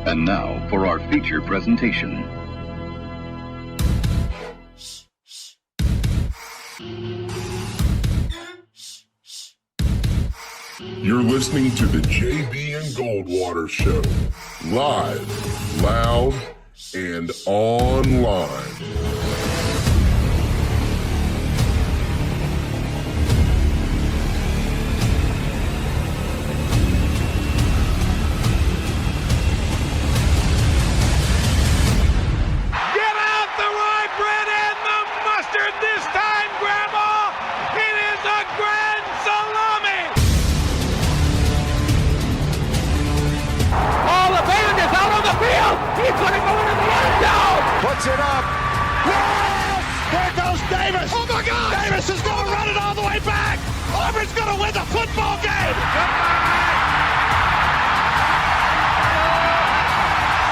And now for our feature presentation. You're listening to the JB and Goldwater Show. Live, loud, and online. He's going to go into the end zone. Puts it up. Yes! There goes Davis. Oh, my God. Davis is going to run it all the way back. Auburn's going to win the football game.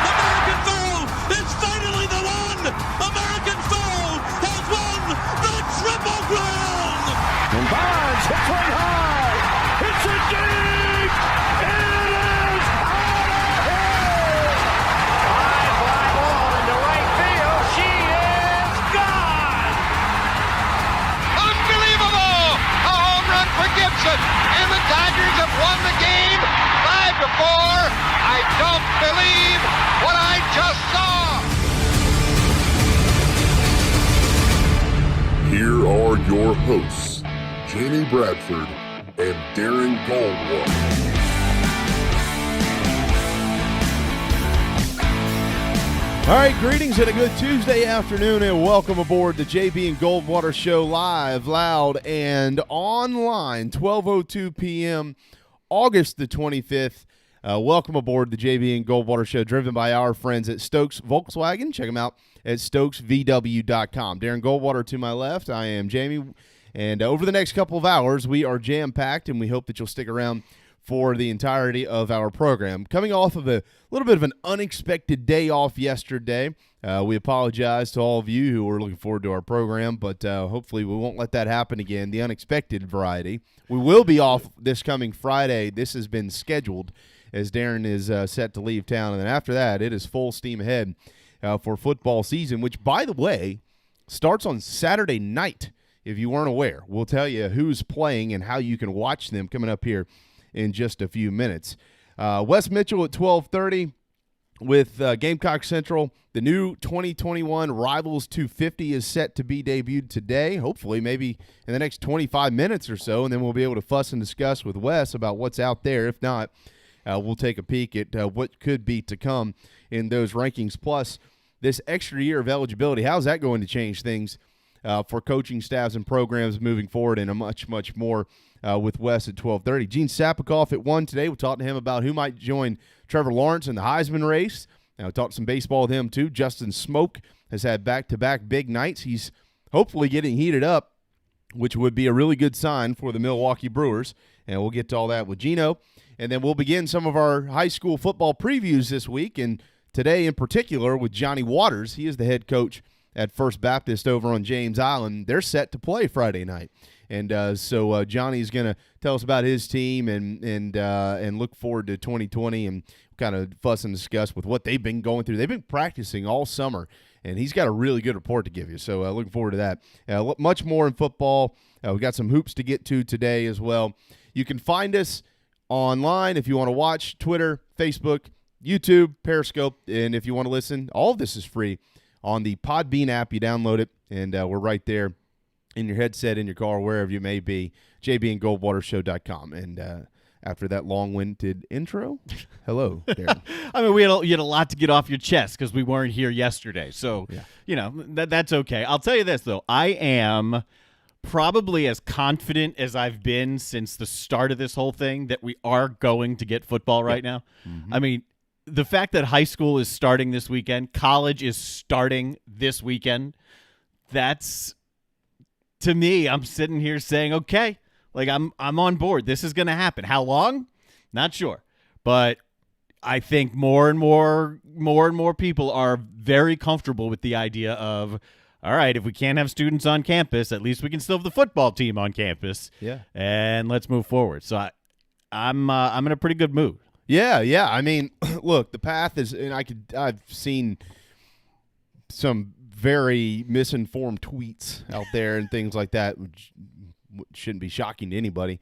American football is finally the one. American football has won the Triple Crown. And Bonds hits way high. It's a deep. It is out of here. High fly ball into right field. She is gone. Unbelievable! A home run for Gibson, and the Dodgers have won the game 5-4. I don't believe what I just saw. Here are your hosts, Jamie Bradford and Darren Goldwater. All right, greetings and a good Tuesday afternoon, and welcome aboard the JB and Goldwater Show, live, loud, and online, 12:02 p.m., August the 25th. Welcome aboard the JB and Goldwater Show, driven by our friends at Stokes Volkswagen. Check them out at stokesvw.com. Darren Goldwater to my left. I am Jamie, and over the next couple of hours, we are jam-packed, and we hope that you'll stick around for the entirety of our program. Coming off of a little bit of an unexpected day off yesterday, we apologize to all of you who were looking forward to our program, but hopefully we won't let that happen again, the unexpected variety. We will be off this coming Friday. This has been scheduled as Darren is set to leave town, and then after that, it is full steam ahead for football season, which, by the way, starts on Saturday night, if you weren't aware. We'll tell you who's playing and how you can watch them coming up here in just a few minutes. Wes Mitchell at 12:30 with Gamecock Central. The new 2021 Rivals 250 is set to be debuted today, hopefully maybe in the next 25 minutes or so, and then we'll be able to fuss and discuss with Wes about what's out there. If not, we'll take a peek at what could be to come in those rankings. Plus, this extra year of eligibility, how's that going to change things for coaching staffs and programs moving forward, and a much, much more with Wes at 12:30. Gene Sapikoff at 1 today. We'll talk to him about who might join Trevor Lawrence in the Heisman race. We'll talk some baseball with him, too. Justin Smoke has had back-to-back big nights. He's hopefully getting heated up, which would be a really good sign for the Milwaukee Brewers. And we'll get to all that with Gino. And then we'll begin some of our high school football previews this week, and today in particular with Johnny Waters. He is the head coach at First Baptist over on James Island. They're set to play Friday night. And so Johnny's going to tell us about his team and look forward to 2020 and kind of fuss and discuss with what they've been going through. They've been practicing all summer, and he's got a really good report to give you. So looking forward to that. Much more in football. We've got some hoops to get to today as well. You can find us online if you want to watch, Twitter, Facebook, YouTube, Periscope, and if you want to listen, all of this is free on the Podbean app. You download it, and we're right there in your headset, in your car, wherever you may be, jbandgoldwatershow.com. And after that long-winded intro, hello, Darren. I mean, you had a lot to get off your chest because we weren't here yesterday. So, yeah. That's okay. I'll tell you this, though. I am probably as confident as I've been since the start of this whole thing that we are going to get football right now. Mm-hmm. I mean, the fact that high school is starting this weekend, college is starting this weekend, that's, to me, I'm sitting here saying, okay, like I'm on board. This is going to happen. How long? Not sure. But I think more and more people are very comfortable with the idea of, all right, if we can't have students on campus, at least we can still have the football team on campus. Yeah. And let's move forward. So I'm in a pretty good mood. Yeah. I mean, look, the path is, and I've seen some very misinformed tweets out there and things like that, which shouldn't be shocking to anybody.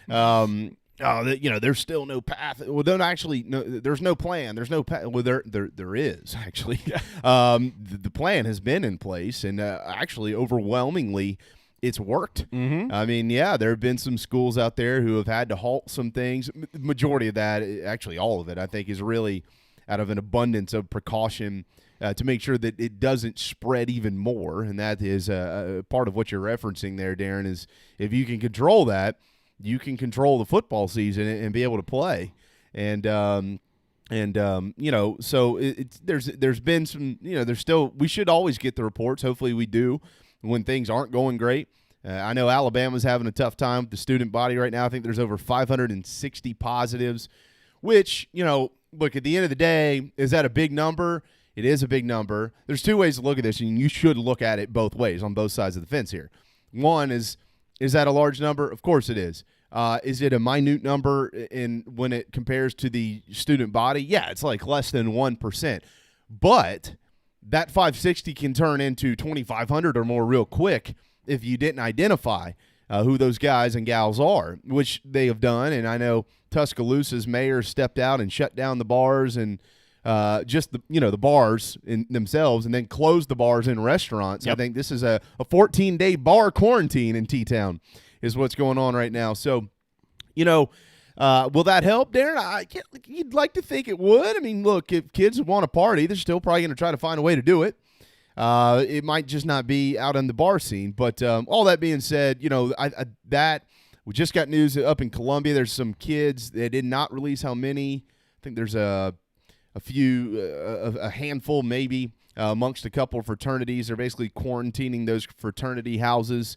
There's still no path. Well, there's no plan. There's no path. Well, there is actually. The plan has been in place, and actually, overwhelmingly, it's worked. Mm-hmm. I mean, yeah, there have been some schools out there who have had to halt some things. Majority of that, actually, all of it, I think, is really out of an abundance of precaution to make sure that it doesn't spread even more. And that is part of what you're referencing there, Darren. Is if you can control that, you can control the football season and be able to play. And so there's been some, there's still, we should always get the reports. Hopefully we do when things aren't going great. I know Alabama's having a tough time with the student body right now. I think there's over 560 positives, which, look, at the end of the day, is that a big number? It is a big number. There's two ways to look at this, and you should look at it both ways on both sides of the fence here. One is that a large number? Of course it is. Is it a minute number when it compares to the student body? Yeah, it's like less than 1%. But that 560 can turn into 2,500 or more real quick if you didn't identify who those guys and gals are, which they have done. And I know Tuscaloosa's mayor stepped out and shut down the bars and just the bars in themselves, and then closed the bars in restaurants. Yep. I think this is a 14-day bar quarantine in T-Town is what's going on right now. So, will that help, Darren? You'd like to think it would. I mean, look, if kids want to party, they're still probably going to try to find a way to do it. It might just not be out on the bar scene. But all that being said, we just got news up in Columbia. There's some kids. They did not release how many. I think there's a handful maybe amongst a couple of fraternities. They're basically quarantining those fraternity houses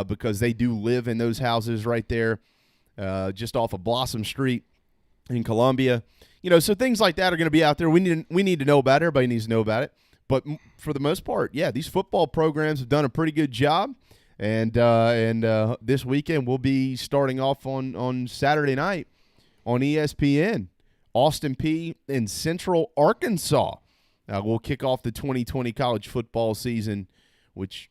because they do live in those houses right there just off of Blossom Street in Columbia. So things like that are going to be out there. We need to know about it. Everybody needs to know about it. But for the most part, yeah, these football programs have done a pretty good job. And this weekend we'll be starting off on Saturday night on ESPN. Austin Peay in Central Arkansas will kick off the 2020 college football season, which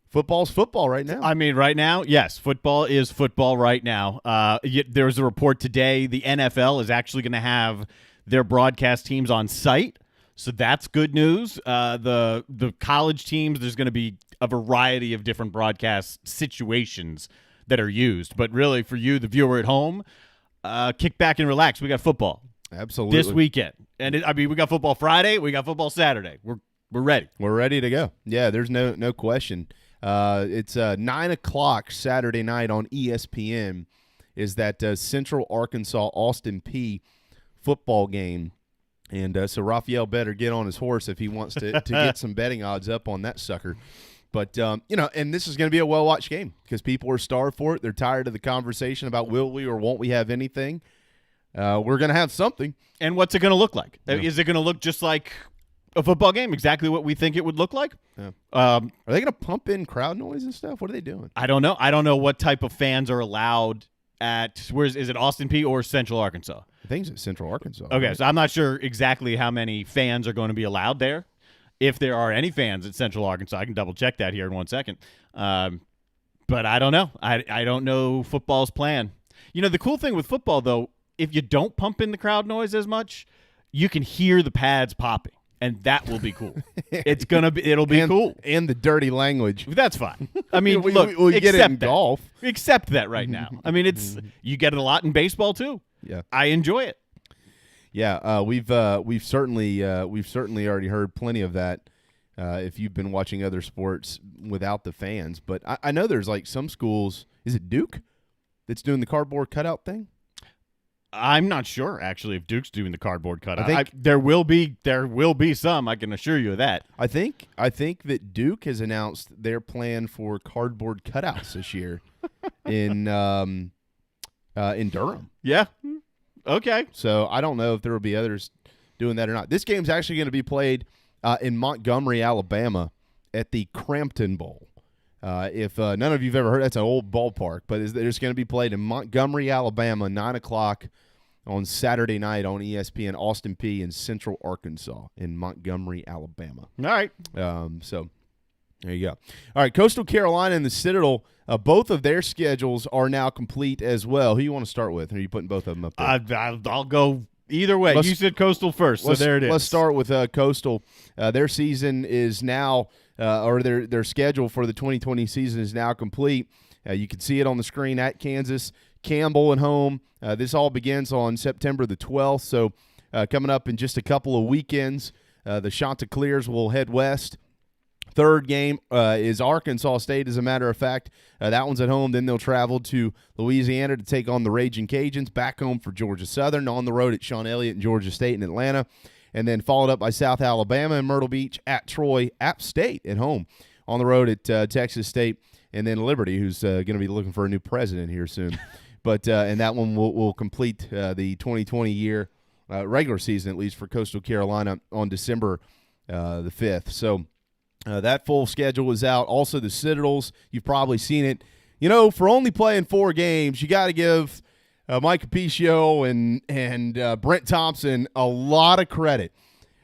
football's football right now. I mean, right now, yes, football is football right now. There was a report today the NFL is actually going to have their broadcast teams on site, so that's good news. The college teams, there's going to be a variety of different broadcast situations that are used, but really for you, the viewer at home, kick back and relax. We got football. Absolutely. This weekend. And we got football Friday. We got football Saturday. We're ready. We're ready to go. Yeah, there's no question. It's 9 o'clock Saturday night on ESPN is that Central Arkansas Austin Peay football game. And so Raphael better get on his horse if he wants to get some betting odds up on that sucker. But, and this is going to be a well-watched game because people are starved for it. They're tired of the conversation about will we or won't we have anything. We're going to have something. And what's it going to look like? Yeah. Is it going to look just like a football game, exactly what we think it would look like? Yeah. Are they going to pump in crowd noise and stuff? What are they doing? I don't know. I don't know what type of fans are allowed at – is it Austin Peay or Central Arkansas? I think it's Central Arkansas. Okay, right? so I'm not sure exactly how many fans are going to be allowed there. If there are any fans at Central Arkansas, I can double-check that here in 1 second. But I don't know. I don't know football's plan. The cool thing with football, though, if you don't pump in the crowd noise as much, you can hear the pads popping, and that will be cool. It'll be cool. And the dirty language. That's fine. I mean, we look, get it in that. golf. Accept that right now. I mean, you get it a lot in baseball too. Yeah, I enjoy it. Yeah, we've certainly already heard plenty of that. If you've been watching other sports without the fans, but I know there's like some schools. Is it Duke that's doing the cardboard cutout thing? I'm not sure actually if Duke's doing the cardboard cutout. I think there will be some. I can assure you of that. I think that Duke has announced their plan for cardboard cutouts this year in Durham. Yeah. Okay. So I don't know if there will be others doing that or not. This game's actually going to be played in Montgomery, Alabama, at the Crampton Bowl. If none of you've ever heard, that's an old ballpark, but it's going to be played in Montgomery, Alabama, 9 o'clock on Saturday night on ESPN, Austin Peay in Central Arkansas in Montgomery, Alabama. All right. So there you go. All right, Coastal Carolina and the Citadel, both of their schedules are now complete as well. Who you want to start with? Or are you putting both of them up there? I'll go either way. You said Coastal first, so there it is. Let's start with Coastal. Their season is now, or their schedule for the 2020 season is now complete. You can see it on the screen at Kansas, Campbell, and home. This all begins on September the 12th, so coming up in just a couple of weekends, the Chanticleers will head west. Third game is Arkansas State, as a matter of fact. That one's at home. Then they'll travel to Louisiana to take on the Raging Cajuns, back home for Georgia Southern, on the road at Sean Elliott and Georgia State in Atlanta, and then followed up by South Alabama and Myrtle Beach, at Troy, App State at home, on the road at Texas State, and then Liberty, who's going to be looking for a new president here soon. But and that one will complete the 2020 year regular season, at least for Coastal Carolina, on December the 5th. So that full schedule is out. Also, the Citadels, you've probably seen it. You know, for only playing 4 games, you got to give Mike Appicio and Brent Thompson a lot of credit.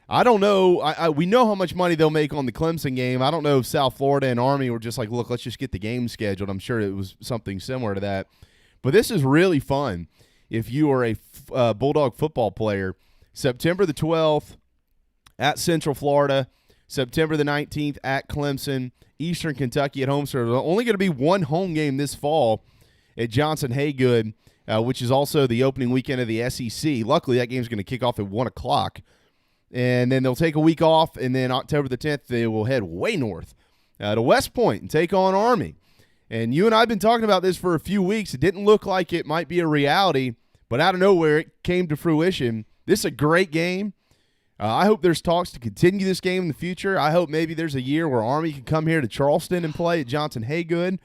I don't know. We know how much money they'll make on the Clemson game. I don't know if South Florida and Army were just like, look, let's just get the game scheduled. I'm sure it was something similar to that. But this is really fun if you are a Bulldog football player. September the 12th at Central Florida, September the 19th at Clemson, Eastern Kentucky at home. So there's only going to be one home game this fall at Johnson-Haygood, which is also the opening weekend of the SEC. Luckily, that game's going to kick off at 1 o'clock. And then they'll take a week off, and then October the 10th, they will head way north to West Point and take on Army. And you and I have been talking about this for a few weeks. It didn't look like it might be a reality, but out of nowhere, it came to fruition. This is a great game. I hope there's talks to continue this game in the future. I hope maybe there's a year where Army can come here to Charleston and play at Johnson-Haygood.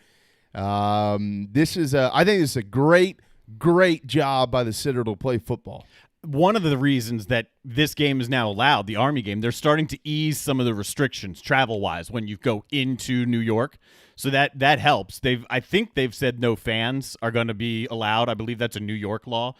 I think this is a great, great job by the Citadel to play football. One of the reasons that this game is now allowed, the Army game, they're starting to ease some of the restrictions travel-wise when you go into New York. So that helps. I think they've said no fans are going to be allowed. I believe that's a New York law.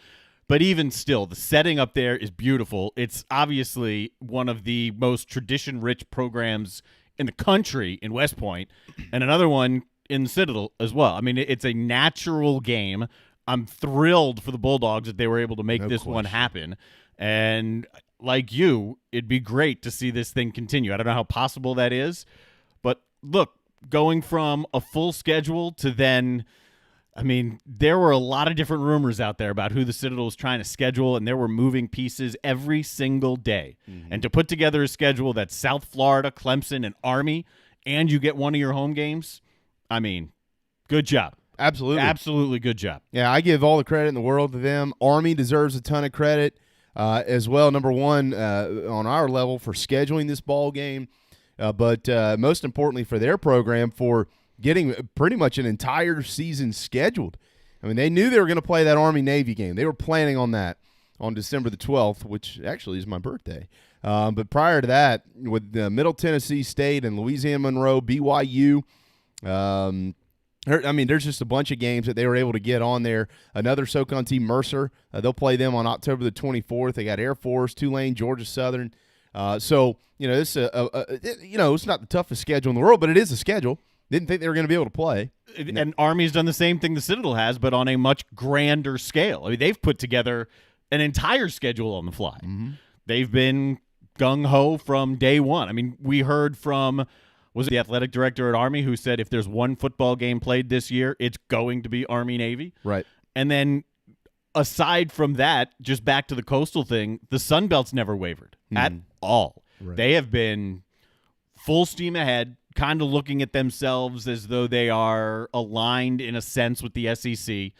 But even still, the setting up there is beautiful. It's obviously one of the most tradition-rich programs in the country in West Point, and another one in the Citadel as well. I mean, it's a natural game. I'm thrilled for the Bulldogs that they were able to make this one happen. And like you, it'd be great to see this thing continue. I don't know how possible that is, but look, going from a full schedule to then, I mean, there were a lot of different rumors out there about who the Citadel was trying to schedule, and there were moving pieces every single day. Mm-hmm. And to put together a schedule that's South Florida, Clemson, and Army, and you get one of your home games, I mean, good job. Absolutely. Absolutely good job. Yeah, I give all the credit in the world to them. Army deserves a ton of credit as well, number one, on our level for scheduling this ball game, but most importantly for their program for getting pretty much an entire season scheduled. I mean, they knew they were going to play that Army-Navy game. They were planning on that on December the 12th, which actually is my birthday. But prior to that, with Middle Tennessee State and Louisiana Monroe, BYU, I mean, there's just a bunch of games that they were able to get on there. Another SoCon team, Mercer, they'll play them on October the 24th. They got Air Force, Tulane, Georgia Southern. So, you know, this it's not the toughest schedule in the world, but it is a schedule. Didn't think they were going to be able to play. And Army's done the same thing the Citadel has, but on a much grander scale. I mean, they've put together an entire schedule on the fly. Mm-hmm. They've been gung-ho from day one. I mean, we heard from – was it the athletic director at Army who said if there's one football game played this year, it's going to be Army-Navy? Right. And then aside from that, just back to the Coastal thing, the Sun Belt's never wavered at all. Right. They have been full steam ahead, kind of looking at themselves as though they are aligned in a sense with the SEC.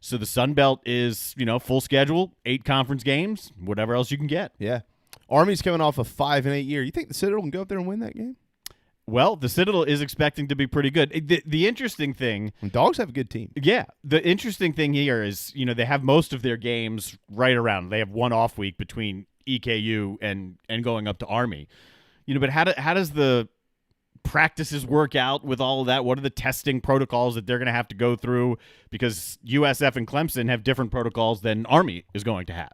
So the Sun Belt is, full schedule, 8 conference games, whatever else you can get. Yeah. Army's coming off a 5-8 year. You think the Citadel can go up there and win that game? Well, the Citadel is expecting to be pretty good. The interesting thing... And Dogs have a good team. Yeah. The interesting thing here is, they have most of their games right around. They have one off week between EKU and going up to Army. But how does the practices work out with all of that? What are the testing protocols that they're going to have to go through? Because USF and Clemson have different protocols than Army is going to have.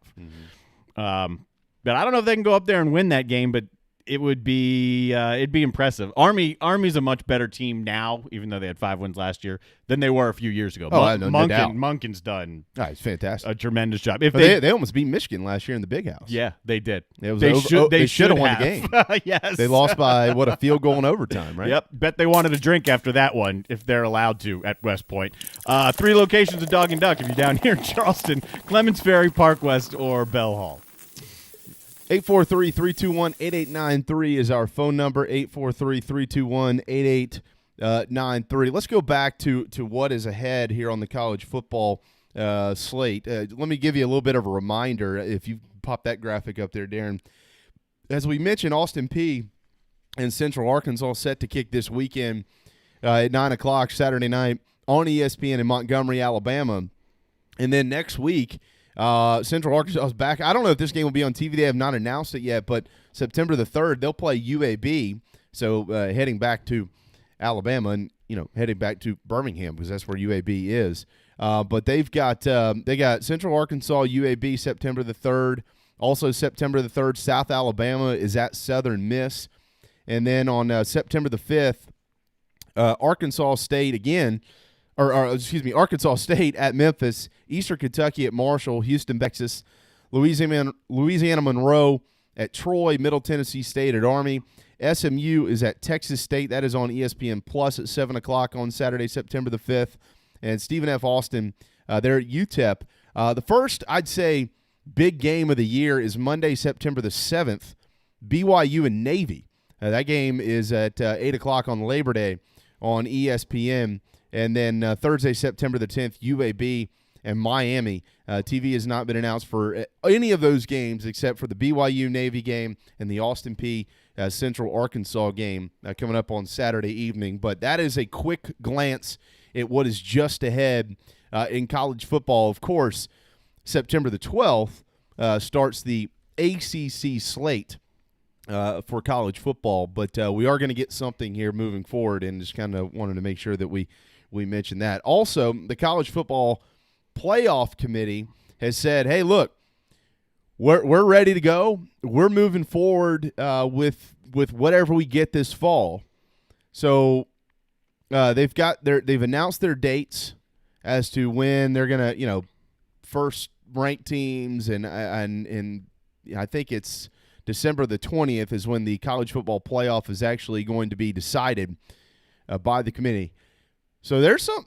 But I don't know if they can go up there and win that game, but it would be it'd be impressive. Army's a much better team now, even though they had 5 wins last year, than they were a few years ago. No doubt. Munkin's done it's fantastic. a tremendous job. If they almost beat Michigan last year in the Big House. Yeah, they did. They should have won the game. Yes. They lost by, a field goal in overtime, right? Yep. Bet they wanted a drink after that one, if they're allowed to, at West Point. 3 locations of Dog and Duck if you're down here in Charleston, Clements Ferry, Park West, or Bell Hall. 843-321-8893 is our phone number, 843-321-8893. Let's go back to what is ahead here on the college football slate. Let me give you a little bit of a reminder, if you pop that graphic up there, Darren. As we mentioned, Austin Peay and Central Arkansas set to kick this weekend at 9 o'clock Saturday night on ESPN in Montgomery, Alabama. And then next week, Central Arkansas is back. I don't know if this game will be on TV. They have not announced it yet, but September the 3rd, they'll play UAB. So heading back to Alabama and, heading back to Birmingham because that's where UAB is. But they got Central Arkansas, UAB September the 3rd. Also September the 3rd, South Alabama is at Southern Miss. And then on September the 5th, Arkansas State again – Arkansas State at Memphis, Eastern Kentucky at Marshall, Houston, Texas, Louisiana Monroe at Troy, Middle Tennessee State at Army. SMU is at Texas State. That is on ESPN Plus at 7 o'clock on Saturday, September the 5th. And Stephen F. Austin, they're at UTEP. The first, I'd say, big game of the year is Monday, September the 7th, BYU and Navy. That game is at 8 o'clock on Labor Day on ESPN. And then Thursday, September the 10th, UAB and Miami. TV has not been announced for any of those games except for the BYU Navy game and the Austin Peay Central Arkansas game coming up on Saturday evening. But that is a quick glance at what is just ahead in college football. Of course, September the 12th starts the ACC slate for college football. But we are going to get something here moving forward, and just kind of wanted to make sure that we mentioned that. Also, the College Football Playoff Committee has said, hey, look, we're ready to go. We're moving forward with whatever we get this fall. So they've announced their dates as to when they're going to, first ranked teams, and I think it's December the 20th is when the College Football Playoff is actually going to be decided by the committee. So there's some,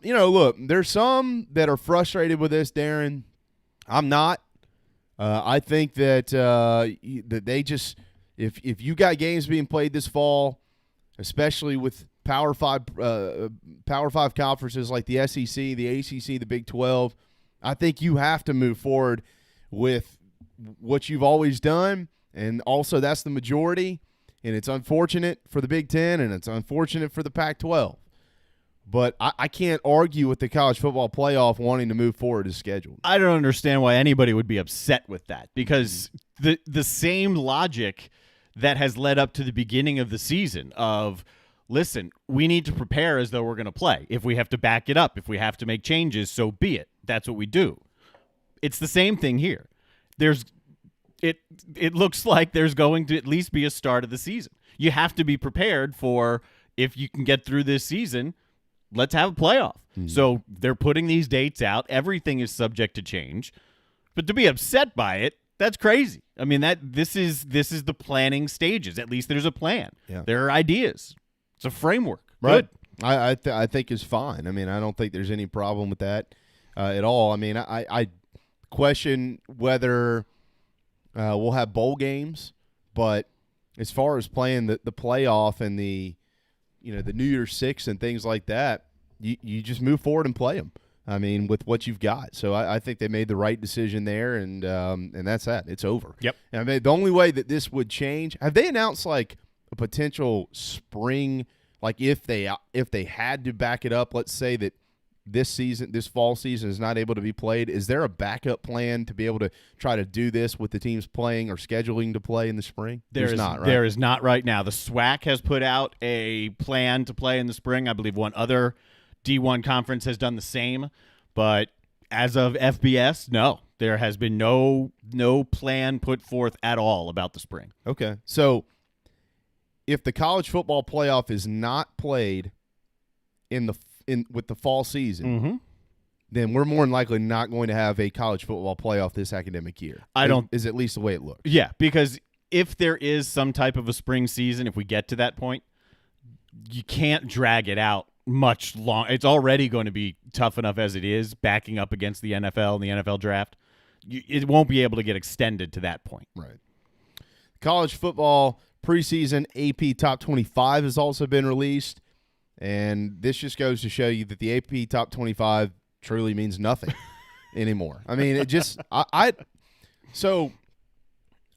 there's some that are frustrated with this, Darren. I'm not. I think that that they just, if you got games being played this fall, especially with Power 5 conferences like the SEC, the ACC, the Big 12, I think you have to move forward with what you've always done, and also that's the majority, and it's unfortunate for the Big 10, and it's unfortunate for the Pac-12. But I can't argue with the College Football Playoff wanting to move forward as scheduled. I don't understand why anybody would be upset with that, because the same logic that has led up to the beginning of the season of, listen, we need to prepare as though we're going to play. If we have to back it up, if we have to make changes, so be it. That's what we do. It's the same thing here. It looks like there's going to at least be a start of the season. You have to be prepared for, if you can get through this season, let's have a playoff. So they're putting these dates out. Everything is subject to change. But to be upset by it, that's crazy. I mean, this is the planning stages. At least there's a plan. Yeah. There are ideas. It's a framework. Right. Good. I think it's fine. I mean, I don't think there's any problem with that at all. I mean, I question whether we'll have bowl games, but as far as playing the playoff and the New Year's Six and things like that, you just move forward and play them. I mean, with what you've got. So I think they made the right decision there, and that's that. It's over. Yep. And I mean, the only way that this would change, have they announced like a potential spring, like if they had to back it up, let's say that this fall season is not able to be played, is there a backup plan to be able to try to do this with the teams playing or scheduling to play in the spring? There's not, right? There is not right now. The SWAC has put out a plan to play in the spring. I believe one other D1 conference has done the same. But as of FBS, no. There has been no plan put forth at all about the spring. Okay. So if the college football playoff is not played with the fall season, then we're more than likely not going to have a college football playoff this academic year. Is at least the way it looks. Yeah, because if there is some type of a spring season, if we get to that point, you can't drag it out much long. It's already going to be tough enough as it is, backing up against the NFL and the NFL draft. It won't be able to get extended to that point. Right. College football preseason AP Top 25 has also been released, and this just goes to show you that the AP Top 25 truly means nothing anymore. I mean, it just so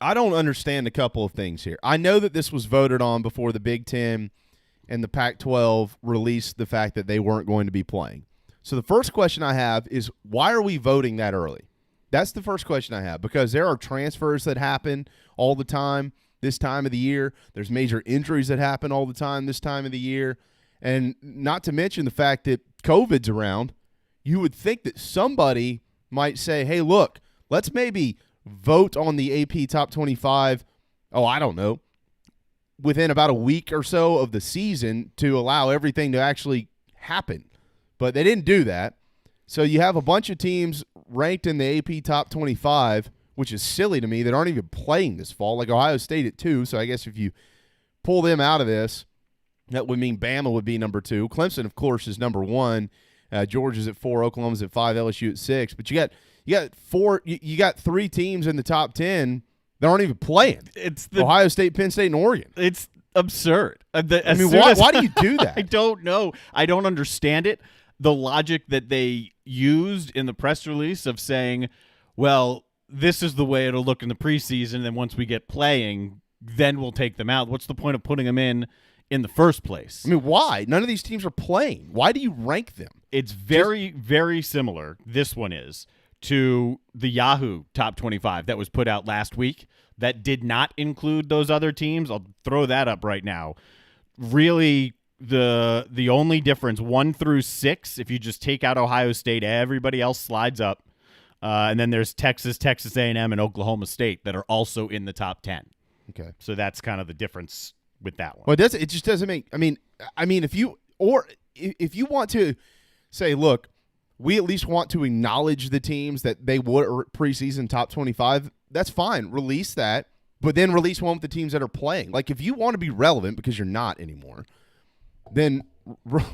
I don't understand a couple of things here. I know that this was voted on before the Big Ten and the Pac-12 released the fact that they weren't going to be playing. So the first question I have is, why are we voting that early? That's the first question I have, because there are transfers that happen all the time this time of the year. There's major injuries that happen all the time this time of the year. And not to mention the fact that COVID's around. You would think that somebody might say, hey, look, let's maybe vote on the AP Top 25, I don't know, within about a week or so of the season to allow everything to actually happen. But they didn't do that. So you have a bunch of teams ranked in the AP Top 25, which is silly to me, that aren't even playing this fall, like Ohio State at 2. So I guess if you pull them out of this, that would mean Bama would be number 2. Clemson, of course, is number 1. Georgia's at 4. Oklahoma's at 5. LSU at 6. But you got 4. You got 3 teams in the top 10 that aren't even playing. It's Ohio State, Penn State, and Oregon. It's absurd. Why do you do that? I don't know. I don't understand it. The logic that they used in the press release of saying, well, this is the way it'll look in the preseason, and then once we get playing, then we'll take them out. What's the point of putting them in the first place? I mean, why? None of these teams are playing. Why do you rank them? It's very similar, this one is, to the Yahoo Top 25 that was put out last week that did not include those other teams. I'll throw that up right now. Really, the only difference, 1 through 6, if you just take out Ohio State, everybody else slides up. And then there's Texas A&M, and Oklahoma State that are also in the top 10. Okay. So that's kind of the difference with that one. Well, it just doesn't make – I mean, if you want to say, look, we at least want to acknowledge the teams that they were preseason top 25, that's fine. Release that, but then release one with the teams that are playing. Like, if you want to be relevant, because you're not anymore, then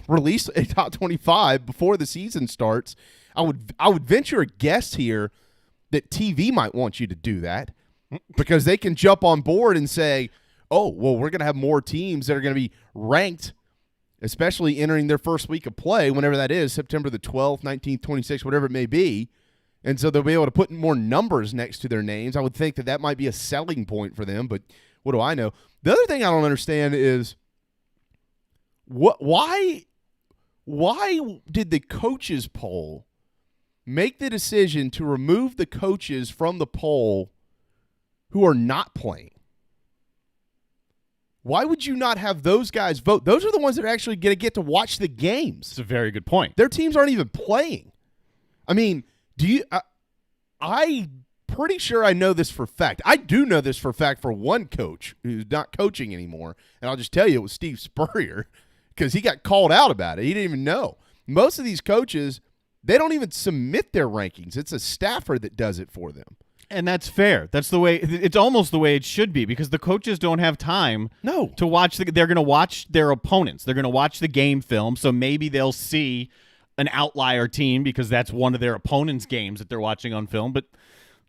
release a top 25 before the season starts. I would venture a guess here that TV might want you to do that, because they can jump on board and say, oh, well, we're going to have more teams that are going to be ranked, especially entering their first week of play, whenever that is, September the 12th, 19th, 26th, whatever it may be. And so they'll be able to put more numbers next to their names. I would think that might be a selling point for them, but what do I know? The other thing I don't understand is why did the coaches poll make the decision to remove the coaches from the poll who are not playing? Why would you not have those guys vote? Those are the ones that are actually going to get to watch the games. It's a very good point. Their teams aren't even playing. I mean, I'm pretty sure I know this for a fact. I do know this for a fact for one coach who's not coaching anymore, and I'll just tell you it was Steve Spurrier, because he got called out about it. He didn't even know. Most of these coaches, they don't even submit their rankings. It's a staffer that does it for them. And that's fair. That's the way. It's almost the way it should be, because the coaches don't have time to watch. They're going to watch their opponents. They're going to watch the game film, so maybe they'll see an outlier team because that's one of their opponents' games that they're watching on film. But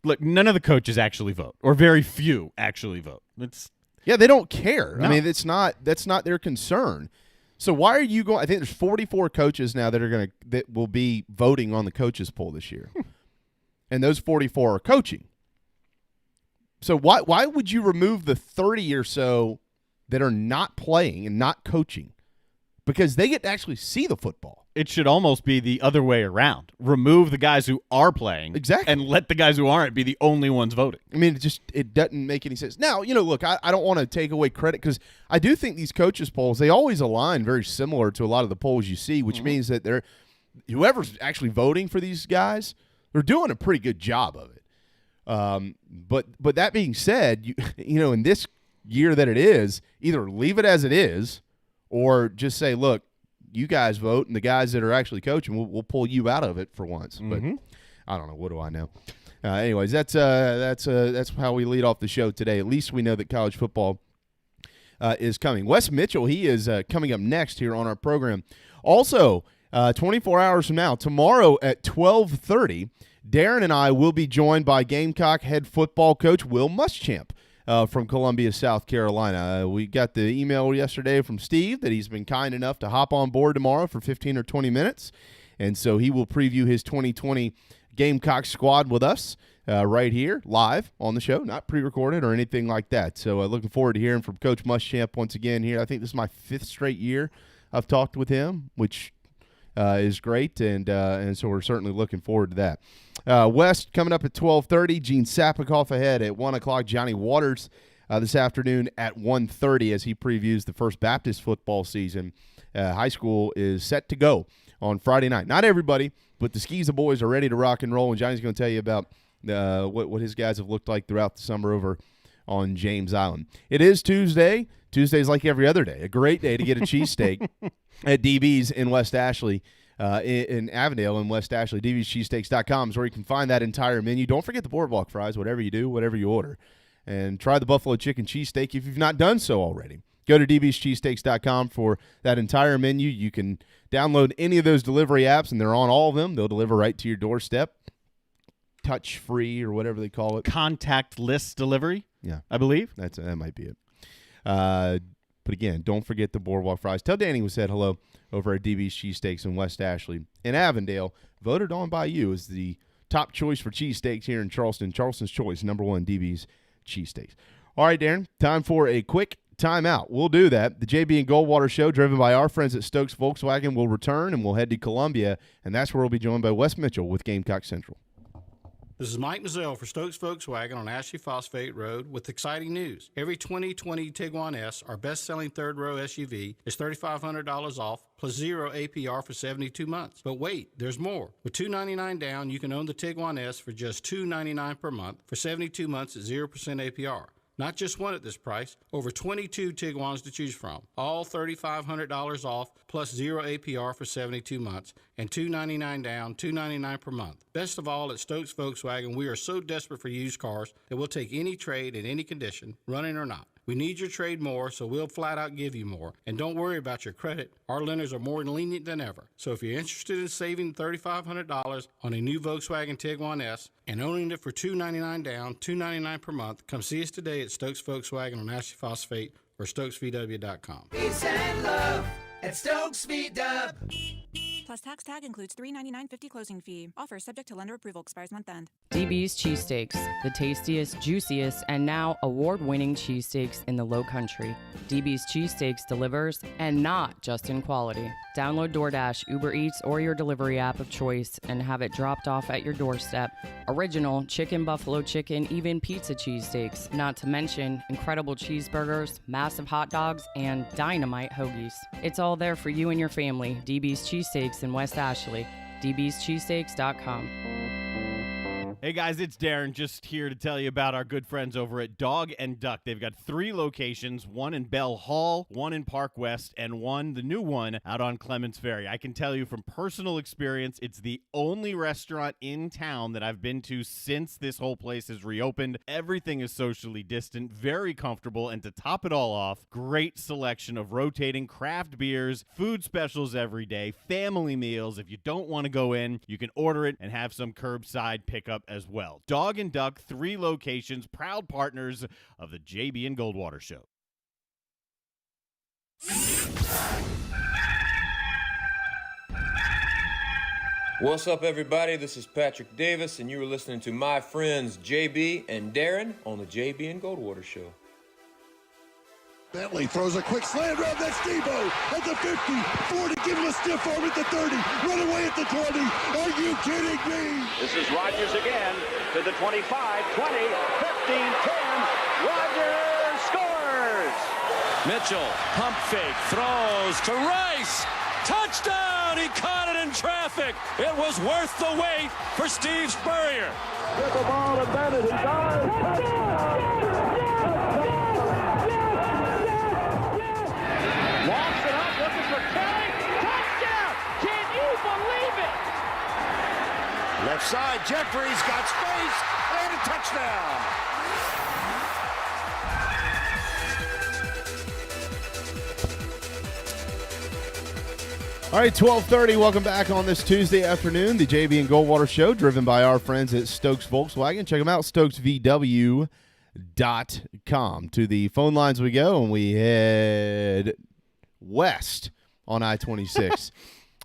look, none of the coaches actually vote, or very few actually vote. They don't care. No. I mean, that's not their concern. So why are you going? I think there's 44 coaches now that will be voting on the coaches poll this year. And those 44 are coaching. So why would you remove the 30 or so that are not playing and not coaching? Because they get to actually see the football. it should almost be the other way around. Remove the guys who are playing. Exactly. And let the guys who aren't be the only ones voting. I mean, it doesn't make any sense. Now, look, I don't want to take away credit because I do think these coaches polls, they always align very similar to a lot of the polls you see, which means that whoever's actually voting for these guys, they're doing a pretty good job of it. But that being said, in this year that it is, either leave it as it is or just say, look, you guys vote, and the guys that are actually coaching, we'll pull you out of it for once. But I don't know. What do I know? Anyways, that's how we lead off the show today. At least we know that college football is coming. Wes Mitchell, he is coming up next here on our program. Also, 24 hours from now, tomorrow at 12:30, Darren and I will be joined by Gamecock head football coach Will Muschamp from Columbia, South Carolina. We got the email yesterday from Steve that he's been kind enough to hop on board tomorrow for 15 or 20 minutes, and so he will preview his 2020 Gamecock squad with us right here, live on the show, not pre-recorded or anything like that. So looking forward to hearing from Coach Muschamp once again here. I think this is my 5th straight year I've talked with him, which is great, and so we're certainly looking forward to that. West coming up at 12:30. Gene Sapikoff ahead at 1 o'clock. Johnny Waters this afternoon at 1:30 as he previews the First Baptist football season. High school is set to go on Friday night. Not everybody, but the Skeeza boys are ready to rock and roll, and Johnny's going to tell you about what his guys have looked like throughout the summer over on James Island. It is Tuesday. Tuesday's like every other day. A great day to get a cheesesteak at DB's in West Ashley. In Avondale in West Ashley. DB'sCheesesteaks.com is where you can find that entire menu. Don't forget the boardwalk fries, whatever you do, whatever you order. And try the buffalo chicken cheesesteak if you've not done so already. Go to DB'sCheesesteaks.com for that entire menu. You can download any of those delivery apps, and they're on all of them. They'll deliver right to your doorstep. Touch-free or whatever they call it. Contactless delivery, yeah, I believe. That might be it. But again, don't forget the boardwalk fries. Tell Danny we said hello over at DB's Cheesesteaks in West Ashley. In Avondale, voted on by you as the top choice for cheesesteaks here in Charleston. Charleston's choice, number 1, DB's Cheesesteaks. All right, Darren, time for a quick timeout. We'll do that. The JB and Goldwater Show, driven by our friends at Stokes Volkswagen, will return, and we'll head to Columbia, and that's where we'll be joined by Wes Mitchell with Gamecock Central. This is Mike Mazzell for Stokes Volkswagen on Ashley Phosphate Road with exciting news. Every 2020 Tiguan S, our best-selling third-row SUV, is $3,500 off plus 0 APR for 72 months. But wait, there's more. With $299 down, you can own the Tiguan S for just $299 per month for 72 months at 0% APR. Not just one at this price, over 22 Tiguans to choose from. All $3,500 off plus 0 APR for 72 months and $299 down, $299 per month. Best of all, at Stokes Volkswagen, we are so desperate for used cars that we'll take any trade in any condition, running or not. We need your trade more, so we'll flat out give you more. And don't worry about your credit. Our lenders are more lenient than ever. So if you're interested in saving $3,500 on a new Volkswagen Tiguan S and owning it for $299 down, $299 per month, come see us today at Stokes Volkswagen on Ashley Phosphate or StokesVW.com. Peace and love at Stokes VW. Plus tax tag includes $399.50 closing fee. Offer subject to lender approval. Expires month end. DB's Cheesesteaks, the tastiest, juiciest, and now award-winning cheesesteaks in the Low Country. DB's Cheesesteaks delivers, and not just in quality. Download DoorDash, Uber Eats, or your delivery app of choice and have it dropped off at your doorstep. Original chicken, buffalo chicken, even pizza cheesesteaks, not to mention incredible cheeseburgers, massive hot dogs, and dynamite hoagies. It's all there for you and your family. DB's Cheesesteaks in West Ashley. DB'sCheesesteaks.com. Hey guys, it's Darren, just here to tell you about our good friends over at Dog and Duck. They've got 3 locations, one in Bell Hall, one in Park West, and one, the new one, out on Clements Ferry. I can tell you from personal experience, it's the only restaurant in town that I've been to since this whole place has reopened. Everything is socially distant, very comfortable, and to top it all off, great selection of rotating craft beers, food specials every day, family meals. If you don't want to go in, you can order it and have some curbside pickup as well. Dog and Duck, 3 locations, proud partners of the JB and Goldwater Show. What's up, everybody? This is Patrick Davis, and you are listening to my friends JB and Darren on the JB and Goldwater Show. Bentley throws a quick slant round. That's Debo at the 50, 40, give him a stiff arm at the 30, run away at the 20. Are you kidding me? This is Rodgers again to the 25, 20, 15, 10. Rodgers scores! Mitchell, pump fake, throws to Rice. Touchdown! He caught it in traffic. It was worth the wait for Steve Spurrier. Get the ball to Bennett. He does. Walks it up, looking for Kelly. Touchdown! Can you believe it? Left side, Jeffries got space and a touchdown. All right, 12:30. Welcome back on this Tuesday afternoon, the JB and Goldwater Show, driven by our friends at Stokes Volkswagen. Check them out, stokesvw.com. To the phone lines we go, and we head west on I-26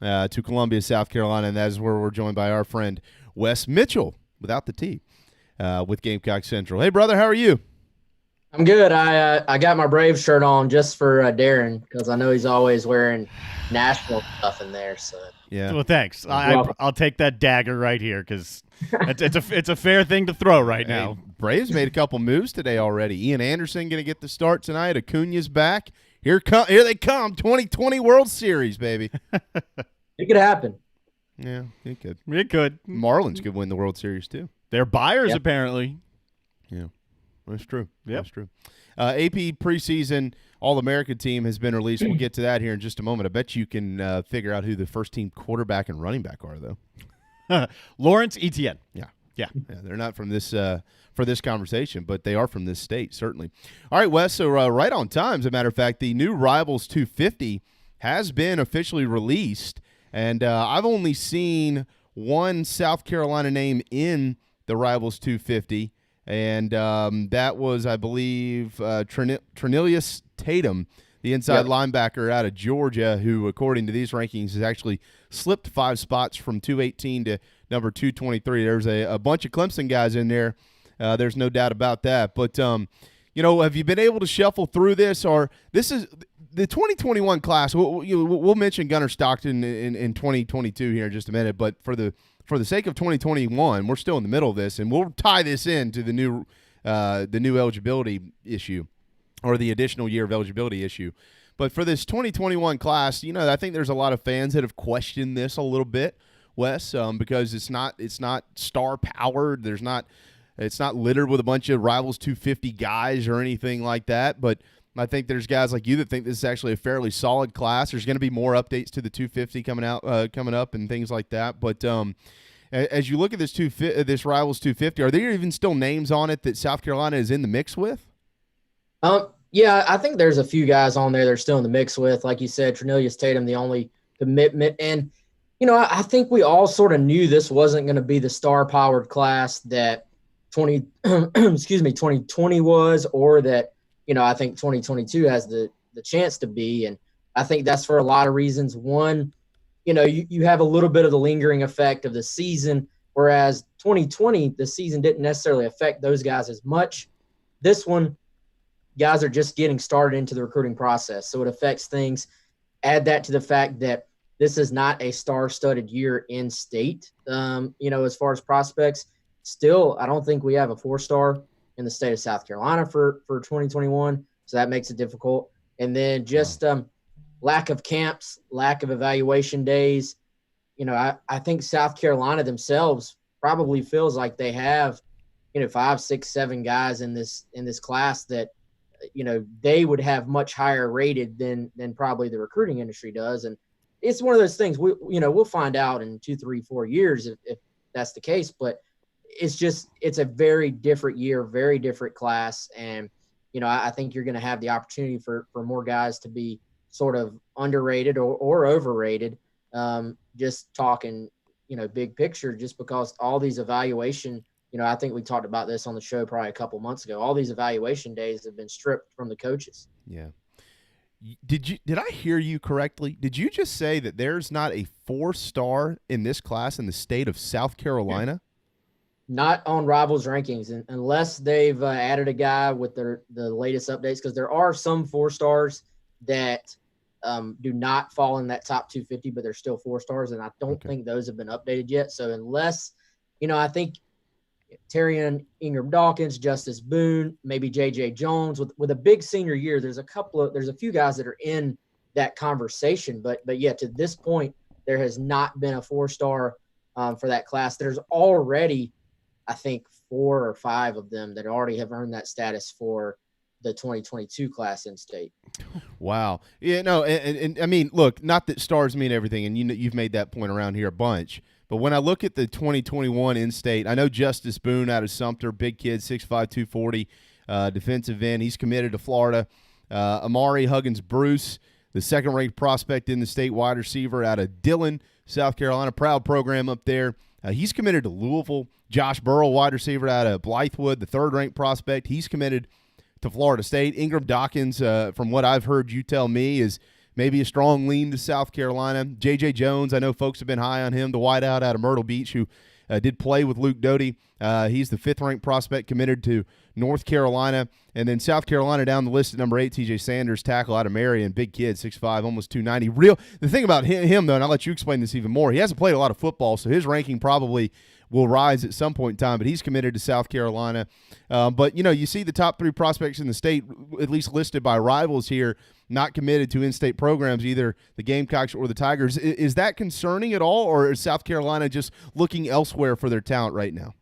to Columbia, South Carolina, and that is where we're joined by our friend Wes Mitchell, without the T, with Gamecock Central. Hey, brother, how are you? I'm good. I got my Braves shirt on just for Darren because I know he's always wearing Nashville stuff in there. So yeah. Well, thanks. I'll take that dagger right here because it's a fair thing to throw right now. Braves made a couple moves today already. Ian Anderson going to get the start tonight. Acuna's back. Here they come. 2020 World Series, baby. It could happen. Yeah, it could. It could. Marlins could win the World Series too. They're buyers apparently. Yeah. That's true. Yep. That's true. AP preseason All-American team has been released. We'll get to that here in just a moment. I bet you can figure out who the first-team quarterback and running back are, though. Lawrence Etienne. Yeah. Yeah. They're not from this for this conversation, but they are from this state, certainly. All right, Wes, so right on time, as a matter of fact, the new Rivals 250 has been officially released, and I've only seen one South Carolina name in the Rivals 250, and that was, I believe, Trinilius Tatum, the inside linebacker out of Georgia, who, according to these rankings, has actually slipped 5 spots from 218 to number 223. There's a bunch of Clemson guys in there. There's no doubt about that. But, have you been able to shuffle through this? Or this is the 2021 class. We'll mention Gunnar Stockton in 2022 here in just a minute, but for the sake of 2021, we're still in the middle of this, and we'll tie this into the new eligibility issue or the additional year of eligibility issue. But for this 2021 class, I think there's a lot of fans that have questioned this a little bit, Wes, because it's not star powered. It's not littered with a bunch of Rivals 250 guys or anything like that. But I think there's guys like you that think this is actually a fairly solid class. There's going to be more updates to the 250 coming up and things like that. But as you look at this Rivals 250, are there even still names on it that South Carolina is in the mix with? Yeah, I think there's a few guys on there that are still in the mix with, like you said, Trinilius Tatum, the only commitment. And, I think we all sort of knew this wasn't going to be the star-powered class that 2020 was, or that, I think 2022 has the chance to be. And I think that's for a lot of reasons. One, you have a little bit of the lingering effect of the season, whereas 2020, the season didn't necessarily affect those guys as much. This one, guys are just getting started into the recruiting process, so it affects things. Add that to the fact that this is not a star-studded year in state, as far as prospects. Still, I don't think we have a 4-star in the state of South Carolina for 2021, so that makes it difficult. And then just lack of camps, lack of evaluation days. I think South Carolina themselves probably feels like they have, 5, 6, 7 guys in this class that, they would have much higher rated than probably the recruiting industry does. And it's one of those things we'll find out in 2, 3, 4 years if that's the case, but it's a very different year, very different class. And, I think you're going to have the opportunity for more guys to be sort of underrated or overrated. Just talking, big picture, just because all these evaluation, I think we talked about this on the show probably a couple months ago. All these evaluation days have been stripped from the coaches. Yeah. Did I hear you correctly? Did you just say that there's not a 4-star in this class in the state of South Carolina? Not on Rivals rankings, and unless they've added a guy with the latest updates, because there are some 4-stars that do not fall in that top 250, but they're still 4-stars, and I don't think those have been updated yet. So unless, I think Terrion Ingram Dawkins, Justice Boone, maybe J.J. Jones with a big senior year, there's a few guys that are in that conversation, but yet to this point, there has not been a 4-star for that class. There's already, I think, 4 or 5 of them that already have earned that status for the 2022 class in state. Wow. Yeah, no, and I mean, look, not that stars mean everything, and you've made that point around here a bunch, but when I look at the 2021 in-state, I know Justice Boone out of Sumter, big kid, 6'5", 240, defensive end. He's committed to Florida. Amari Huggins-Bruce, the second-ranked prospect in the state, wide receiver out of Dillon, South Carolina, proud program up there. He's committed to Louisville. Josh Burrow, wide receiver out of Blythewood, the third-ranked prospect. He's committed to Florida State. Ingram Dawkins, from what I've heard you tell me, is maybe a strong lean to South Carolina. J.J. Jones, I know folks have been high on him, the wideout out of Myrtle Beach, who did play with Luke Doty. He's the fifth-ranked prospect committed to North Carolina. And then South Carolina down the list at number 8, T.J. Sanders, tackle out of Marion, big kid, 6'5", almost 290. The thing about him, though, and I'll let you explain this even more, he hasn't played a lot of football, so his ranking probably will rise at some point in time, but he's committed to South Carolina. But, you see the top 3 prospects in the state, at least listed by Rivals here, not committed to in-state programs, either the Gamecocks or the Tigers. Is that concerning at all, or is South Carolina just looking elsewhere for their talent right now?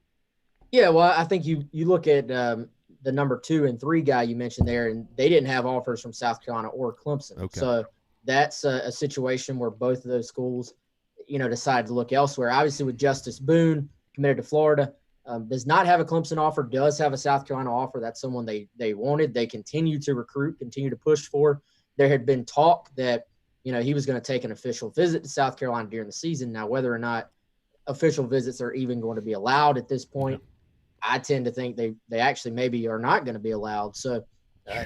Yeah, well, I think you look at the number 2 and 3 guy you mentioned there, and they didn't have offers from South Carolina or Clemson. Okay. So that's a situation where both of those schools, decided to look elsewhere. Obviously, with Justice Boone, committed to Florida, does not have a Clemson offer, does have a South Carolina offer. That's someone they wanted. They continue to recruit, continue to push for. There had been talk that, he was going to take an official visit to South Carolina during the season. Now, whether or not official visits are even going to be allowed at this point, I tend to think they actually maybe are not going to be allowed. So,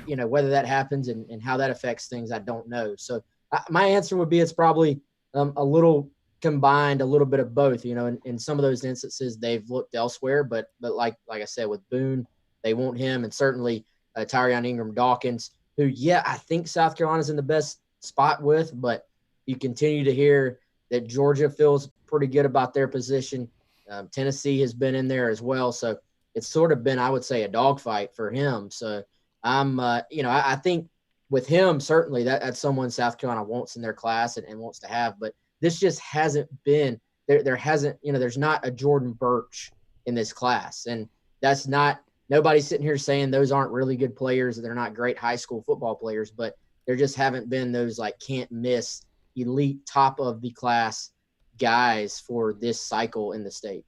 whether that happens and how that affects things, I don't know. So my answer would be it's probably a little combined, a little bit of both. In some of those instances, they've looked elsewhere, but like I said, with Boone, they want him, and certainly Terrion Ingram Dawkins, who, I think South Carolina's in the best spot with, but you continue to hear that Georgia feels pretty good about their position. Tennessee has been in there as well. So it's sort of been, I would say, a dogfight for him. So I think with him, certainly that's someone South Carolina wants in their class and wants to have, but this just hasn't been there hasn't, there's not a Jordan Birch in this class. And that's not, nobody's sitting here saying those aren't really good players. They're not great high school football players, but there just haven't been those can't miss elite top of the class guys for this cycle in the state.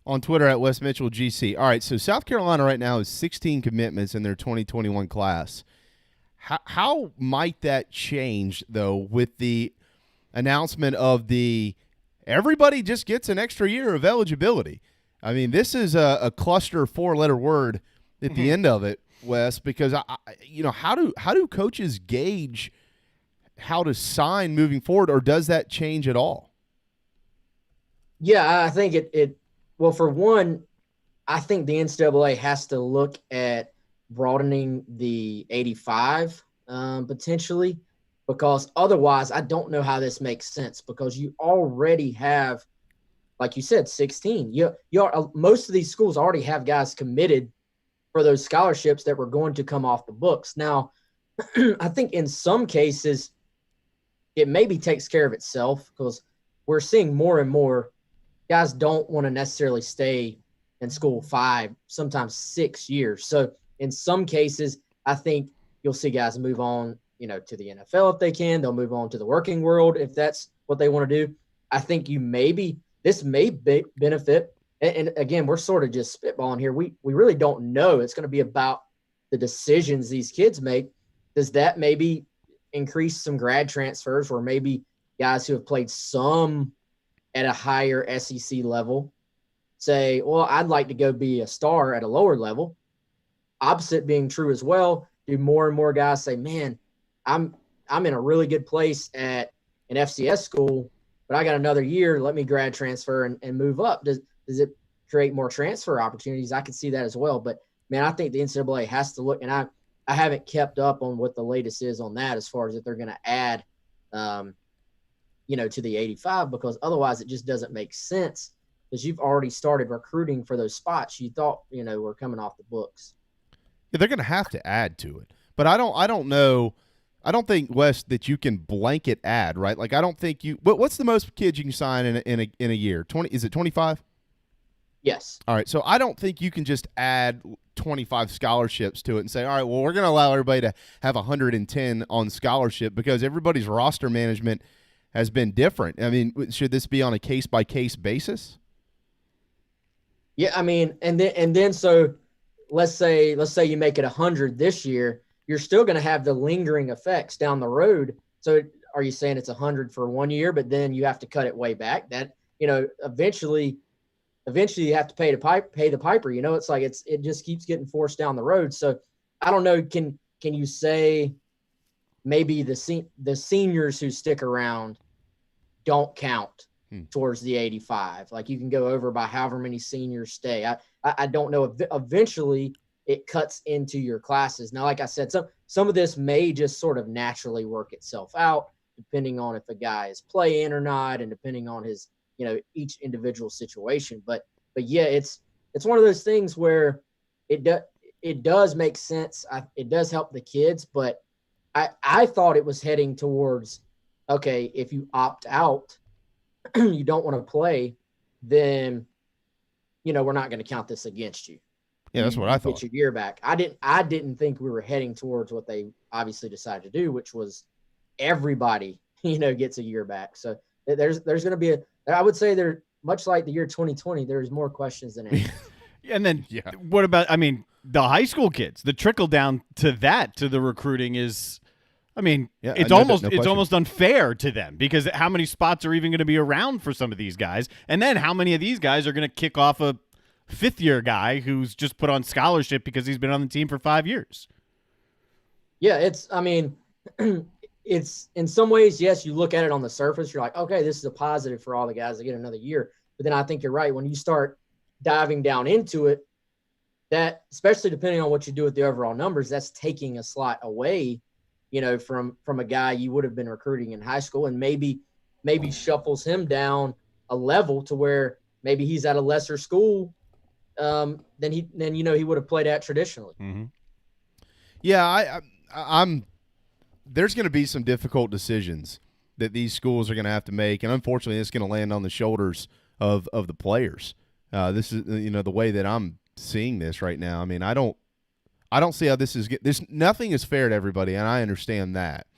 On Twitter at Wes Mitchell GC. All right, so South Carolina right now is 16 commitments in their 2021 class. How might that change, though, with the announcement of everybody just gets an extra year of eligibility? I mean, this is a cluster 4-letter word at the end of it, Wes, because how do coaches gauge how to sign moving forward, or does that change at all? Yeah, I think it well, for one, I think the NCAA has to look at broadening the 85 potentially, because otherwise I don't know how this makes sense, because you already have, like you said, 16. Most of these schools already have guys committed for those scholarships that were going to come off the books. Now, I think in some cases it maybe takes care of itself, because we're seeing more and more guys don't want to necessarily stay in school 5, sometimes 6 years. So in some cases, I think you'll see guys move on, to the NFL if they can. They'll move on to the working world if that's what they want to do. I think this may benefit. And again, we're sort of just spitballing here. We really don't know. It's going to be about the decisions these kids make. Does that maybe increase some grad transfers, where maybe guys who have played some at a higher SEC level say, well, I'd like to go be a star at a lower level? Opposite being true as well. Do more and more guys say, man, I'm in a really good place at an FCS school, but I got another year. Let me grad transfer and move up. Does it create more transfer opportunities. I could see that as well. But man, I think the NCAA has to look, and I haven't kept up on what the latest is on that as far as if they're going to add, to the 85, because otherwise it just doesn't make sense because you've already started recruiting for those spots you thought, were coming off the books. Yeah, they're going to have to add to it. But I don't know. I don't think, Wes, that you can blanket add, right? Like, I don't think you – what's the most kids you can sign in a year? 20? Is it 25? Yes. All right, so I don't think you can just add 25 scholarships to it and say, all right, well, we're going to allow everybody to have 110 on scholarship because everybody's roster management has been different. I mean, should this be on a case-by-case basis? Yeah, I mean, and then so let's say you make it 100 this year, you're still going to have the lingering effects down the road. So are you saying it's 100 for 1 year, but then you have to cut it way back? That, eventually you have to pay the piper. It's like it just keeps getting forced down the road. So I don't know. Can you say maybe the seniors who stick around don't count towards the 85? Like you can go over by however many seniors stay. I don't know. Eventually it cuts into your classes. Now, like I said, some of this may just sort of naturally work itself out depending on if a guy is playing or not, and depending on his, each individual situation. But yeah, it's one of those things where it does make sense. It does help the kids, but I thought it was heading towards, okay, if you opt out, you don't want to play, then, we're not going to count this against you. Yeah, that's what I thought. Get your year back. I didn't think we were heading towards what they obviously decided to do, which was everybody, gets a year back. So there's going to be I would say there, much like the year 2020, there's more questions than answers. And then what about, the high school kids? The trickle down to the recruiting is, it's almost unfair to them because how many spots are even going to be around for some of these guys? And then how many of these guys are going to kick off a fifth-year guy who's just put on scholarship because he's been on the team for 5 years? Yeah, it's in some ways, yes, you look at it on the surface, you're like, okay, this is a positive for all the guys that get another year. But then I think you're right. When you start diving down into it, that, especially depending on what you do with the overall numbers, that's taking a slot away, from a guy you would have been recruiting in high school, and maybe shuffles him down a level to where maybe he's at a lesser school than he would have played at traditionally. Mm-hmm. Yeah, I'm. There's going to be some difficult decisions that these schools are going to have to make, and unfortunately, it's going to land on the shoulders of the players. This is the way that I'm seeing this right now. I don't see how this is. Nothing is fair to everybody, and I understand that.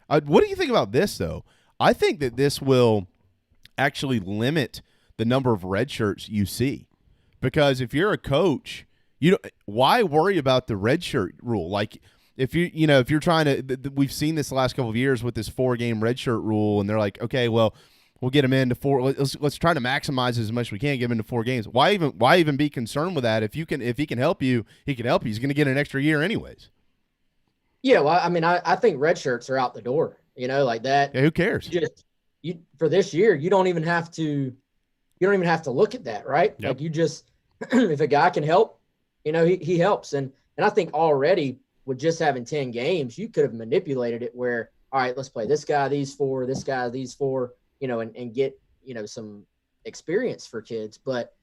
What do you think about this, though? I think that this will actually limit the number of red shirts you see, because if you're a coach, why worry about the red shirt rule? Like, if you're trying to, we've seen this the last couple of years with this 4-game red shirt rule, and they're like, okay, well, we'll get him into 4. Let's try to maximize as much as we can. Get him into 4 games. Why even be concerned with that? If he can help you, he can help you. He's going to get an extra year anyways. Yeah, well, I think red shirts are out the door. Like that. Yeah, who cares? For this year, you don't even have to look at that, right? Yep. Like you just, if a guy can help, he helps, and I think already with just having 10 games, you could have manipulated it where, all right, let's play this guy these 4, this guy these 4. And get, some experience for kids. But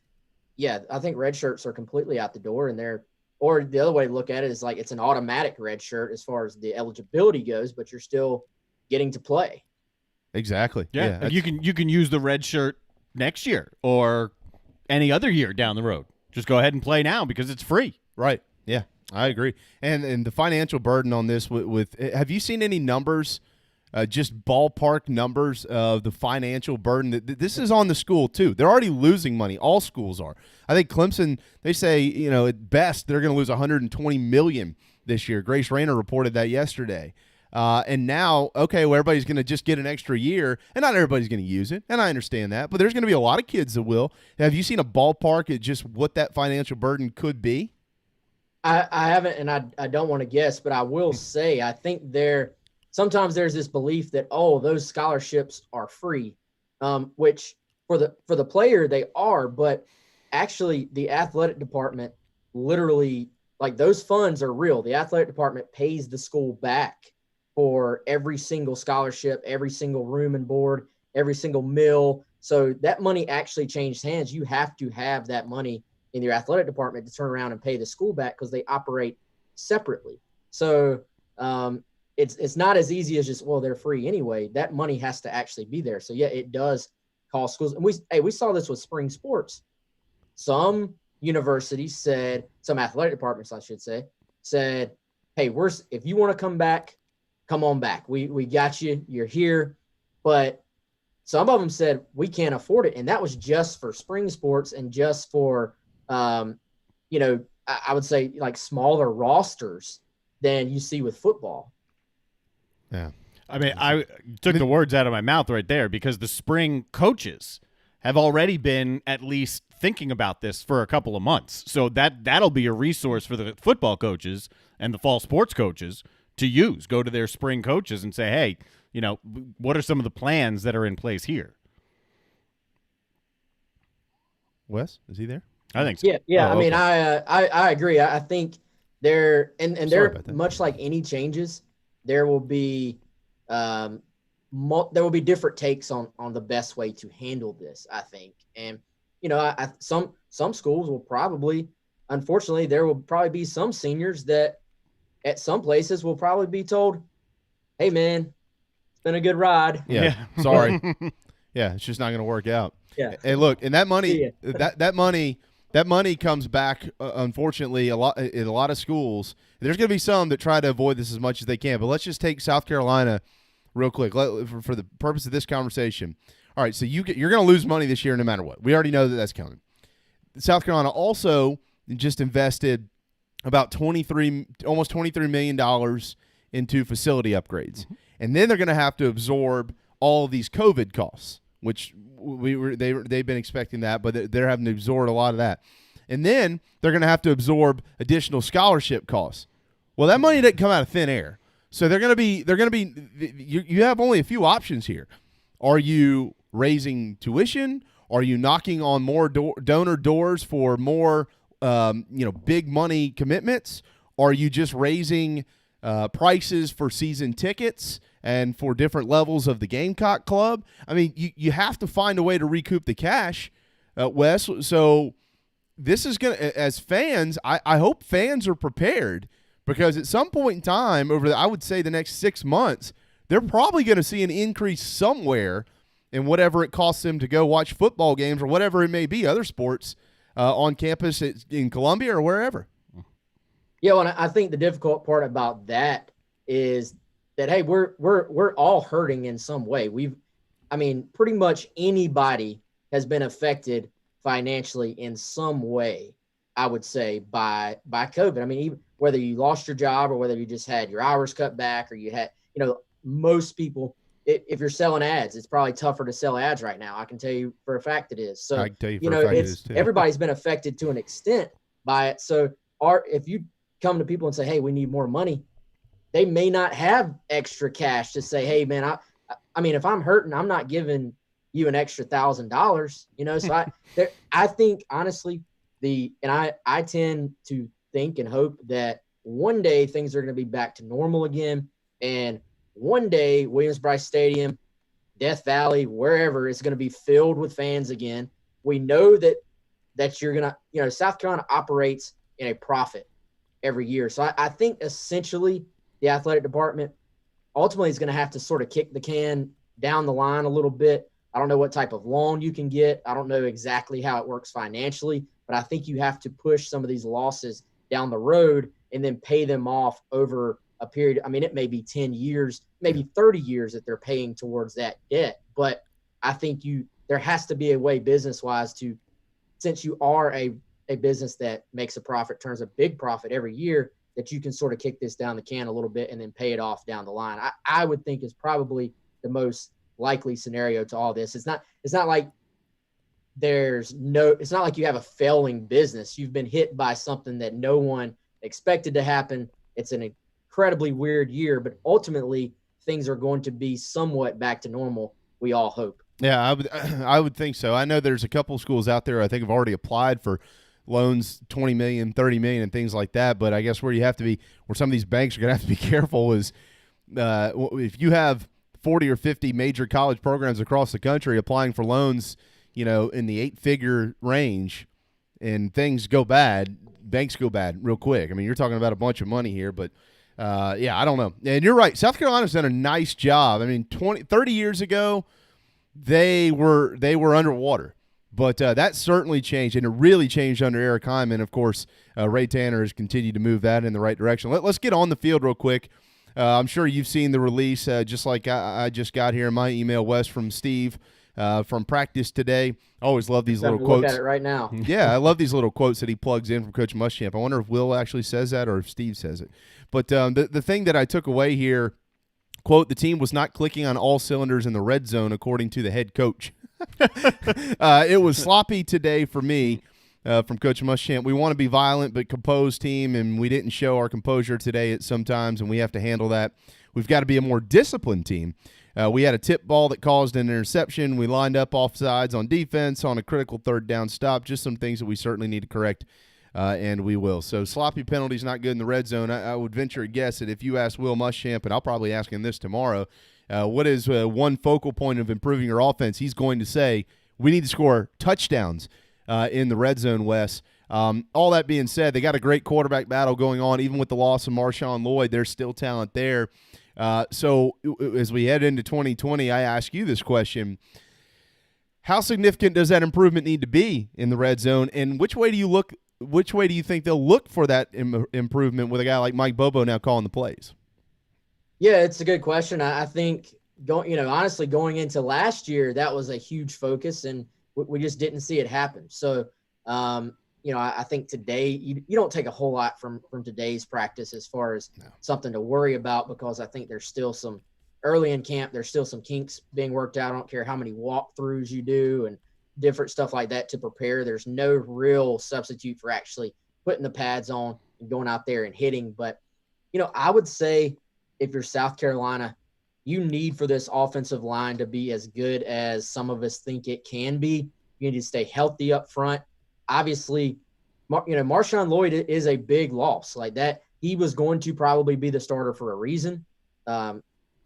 yeah, I think red shirts are completely out the door, and or the other way to look at it is like it's an automatic red shirt as far as the eligibility goes, but you're still getting to play. Exactly. Yeah. You can use the red shirt next year or any other year down the road. Just go ahead and play now because it's free. Right. Yeah, I agree. And the financial burden on this with have you seen any numbers? Just ballpark numbers of the financial burden. This is on the school, too. They're already losing money. All schools are. I think Clemson, they say, at best, they're going to lose $120 million this year. Grace Rayner reported that yesterday. And now, okay, well, everybody's going to just get an extra year, and not everybody's going to use it, and I understand that, but there's going to be a lot of kids that will. Have you seen a ballpark at just what that financial burden could be? I haven't, and I don't want to guess, but I will say I think sometimes there's this belief that, those scholarships are free, which for the player they are, but actually the athletic department literally, like, those funds are real. The athletic department pays the school back for every single scholarship, every single room and board, every single meal. So that money actually changed hands. You have to have that money in your athletic department to turn around and pay the school back because they operate separately. So it's not as easy as just, well, they're free anyway. That money has to actually be there. So yeah, it does cost schools. And we saw this with spring sports. Some universities said, some athletic departments, I should say, said, hey, if you want to come back, come on back. We got you. You're here. But some of them said, we can't afford it. And that was just for spring sports and just for, I would say like smaller rosters than you see with football. Yeah. I mean, I took the words out of my mouth right there, because the spring coaches have already been at least thinking about this for a couple of months. So that'll be a resource for the football coaches and the fall sports coaches to use. Go to their spring coaches and say, hey, what are some of the plans that are in place here? Wes, is he there? I think so. Yeah. Oh, I mean, okay. I agree. I think they're much like any changes, there will be different takes on the best way to handle this, I think. And some schools will probably, unfortunately, there will probably be some seniors that at some places will probably be told, hey man, it's been a good ride. Yeah. Sorry. Yeah, it's just not going to work out. Yeah. Hey, look, and that money, that money comes back. Unfortunately, in a lot of schools. There's going to be some that try to avoid this as much as they can. But let's just take South Carolina real quick for the purpose of this conversation. All right, so you're going to lose money this year no matter what. We already know that that's coming. South Carolina also just invested about almost $23 million into facility upgrades, and then they're going to have to absorb all of these COVID costs, which they've been expecting that, but they're having to absorb a lot of that. And then they're going to have to absorb additional scholarship costs. Well, that money didn't come out of thin air. So they're going to be you have only a few options here. Are you raising tuition? Are you knocking on more donor doors for more big money commitments? Are you just raising prices for season tickets and for different levels of the Gamecock Club? I mean, you have to find a way to recoup the cash, Wes. So this is going to, as fans, I hope fans are prepared, because at some point in time I would say the next 6 months, they're probably going to see an increase somewhere in whatever it costs them to go watch football games or whatever it may be, other sports on campus in Columbia or wherever. Yeah, well, and I think the difficult part about that is that, hey, we're all hurting in some way. Pretty much anybody has been affected financially in some way, I would say, by COVID. I mean, even whether you lost your job or whether you just had your hours cut back, or you had, most people, if you're selling ads, it's probably tougher to sell ads right now. I can tell you for a fact it is. So, I can tell you for a fact it is too. Everybody's been affected to an extent by it. So if you come to people and say, hey, we need more money, they may not have extra cash to say, hey man, I mean, if I'm hurting, I'm not giving you an extra $1,000, so I think honestly, I tend to think and hope that one day things are going to be back to normal again. And one day Williams-Brice Stadium, Death Valley, wherever, is going to be filled with fans again. We know that you're going to, South Carolina operates in a profit every year. So I think essentially the athletic department ultimately is going to have to sort of kick the can down the line a little bit. I don't know what type of loan you can get. I don't know exactly how it works financially, but I think you have to push some of these losses down the road and then pay them off over a period. I mean, it may be 10 years, maybe 30 years that they're paying towards that debt. But I think there has to be a way business-wise to, since you are a business that makes a profit, turns a big profit every year, that you can sort of kick this down the can a little bit and then pay it off down the line. I would think is probably the most likely scenario to all this. It's not like it's not like you have a failing business. You've been hit by something that no one expected to happen. It's an incredibly weird year, but ultimately things are going to be somewhat back to normal, we all hope. Yeah, I would think so. I know there's a couple schools out there I think have already applied for loans, 20 million, 30 million, and things like that. But I guess where some of these banks are going to have to be careful is if you have 40 or 50 major college programs across the country applying for loans, in the 8-figure range, and things go bad, banks go bad real quick. I mean, you're talking about a bunch of money here, but I don't know. And you're right. South Carolina's done a nice job. I mean, 30 years ago, they were underwater. But that certainly changed, and it really changed under Eric Hyman. Of course, Ray Tanner has continued to move that in the right direction. Let's get on the field real quick. I'm sure you've seen the release, just like I just got here in my email, Wes, from Steve from practice today. I always love these little quotes. Look at it right now. Yeah, I love these little quotes that he plugs in from Coach Muschamp. I wonder if Will actually says that or if Steve says it. But the thing that I took away here, quote, the team was not clicking on all cylinders in the red zone, according to the head coach. It was sloppy today for me from Coach Muschamp. We want to be violent but composed team, and we didn't show our composure today at sometimes, and we have to handle that. We've got to be a more disciplined team. We had a tip ball that caused an interception. We lined up offsides on defense on a critical third down stop. Just some things that we certainly need to correct, and we will. So sloppy penalties not good in the red zone. I would venture a guess that if you ask Will Muschamp, and I'll probably ask him this tomorrow, what is one focal point of improving your offense, he's going to say, we need to score touchdowns in the red zone, Wes. All that being said, they got a great quarterback battle going on. Even with the loss of Marshawn Lloyd, there's still talent there. So as we head into 2020, I ask you this question. How significant does that improvement need to be in the red zone, and which way do you think they'll look for that improvement with a guy like Mike Bobo now calling the plays? Yeah, it's a good question. I think honestly, going into last year, that was a huge focus, and we just didn't see it happen. So, I think today you don't take a whole lot from today's practice as far as something to worry about, because I think there's still some early in camp. There's still some kinks being worked out. I don't care how many walkthroughs you do and different stuff like that to prepare. There's no real substitute for actually putting the pads on and going out there and hitting. But, I would say if you're South Carolina, you need for this offensive line to be as good as some of us think it can be. You need to stay healthy up front. Obviously, Marshawn Lloyd is a big loss like that. He was going to probably be the starter for a reason.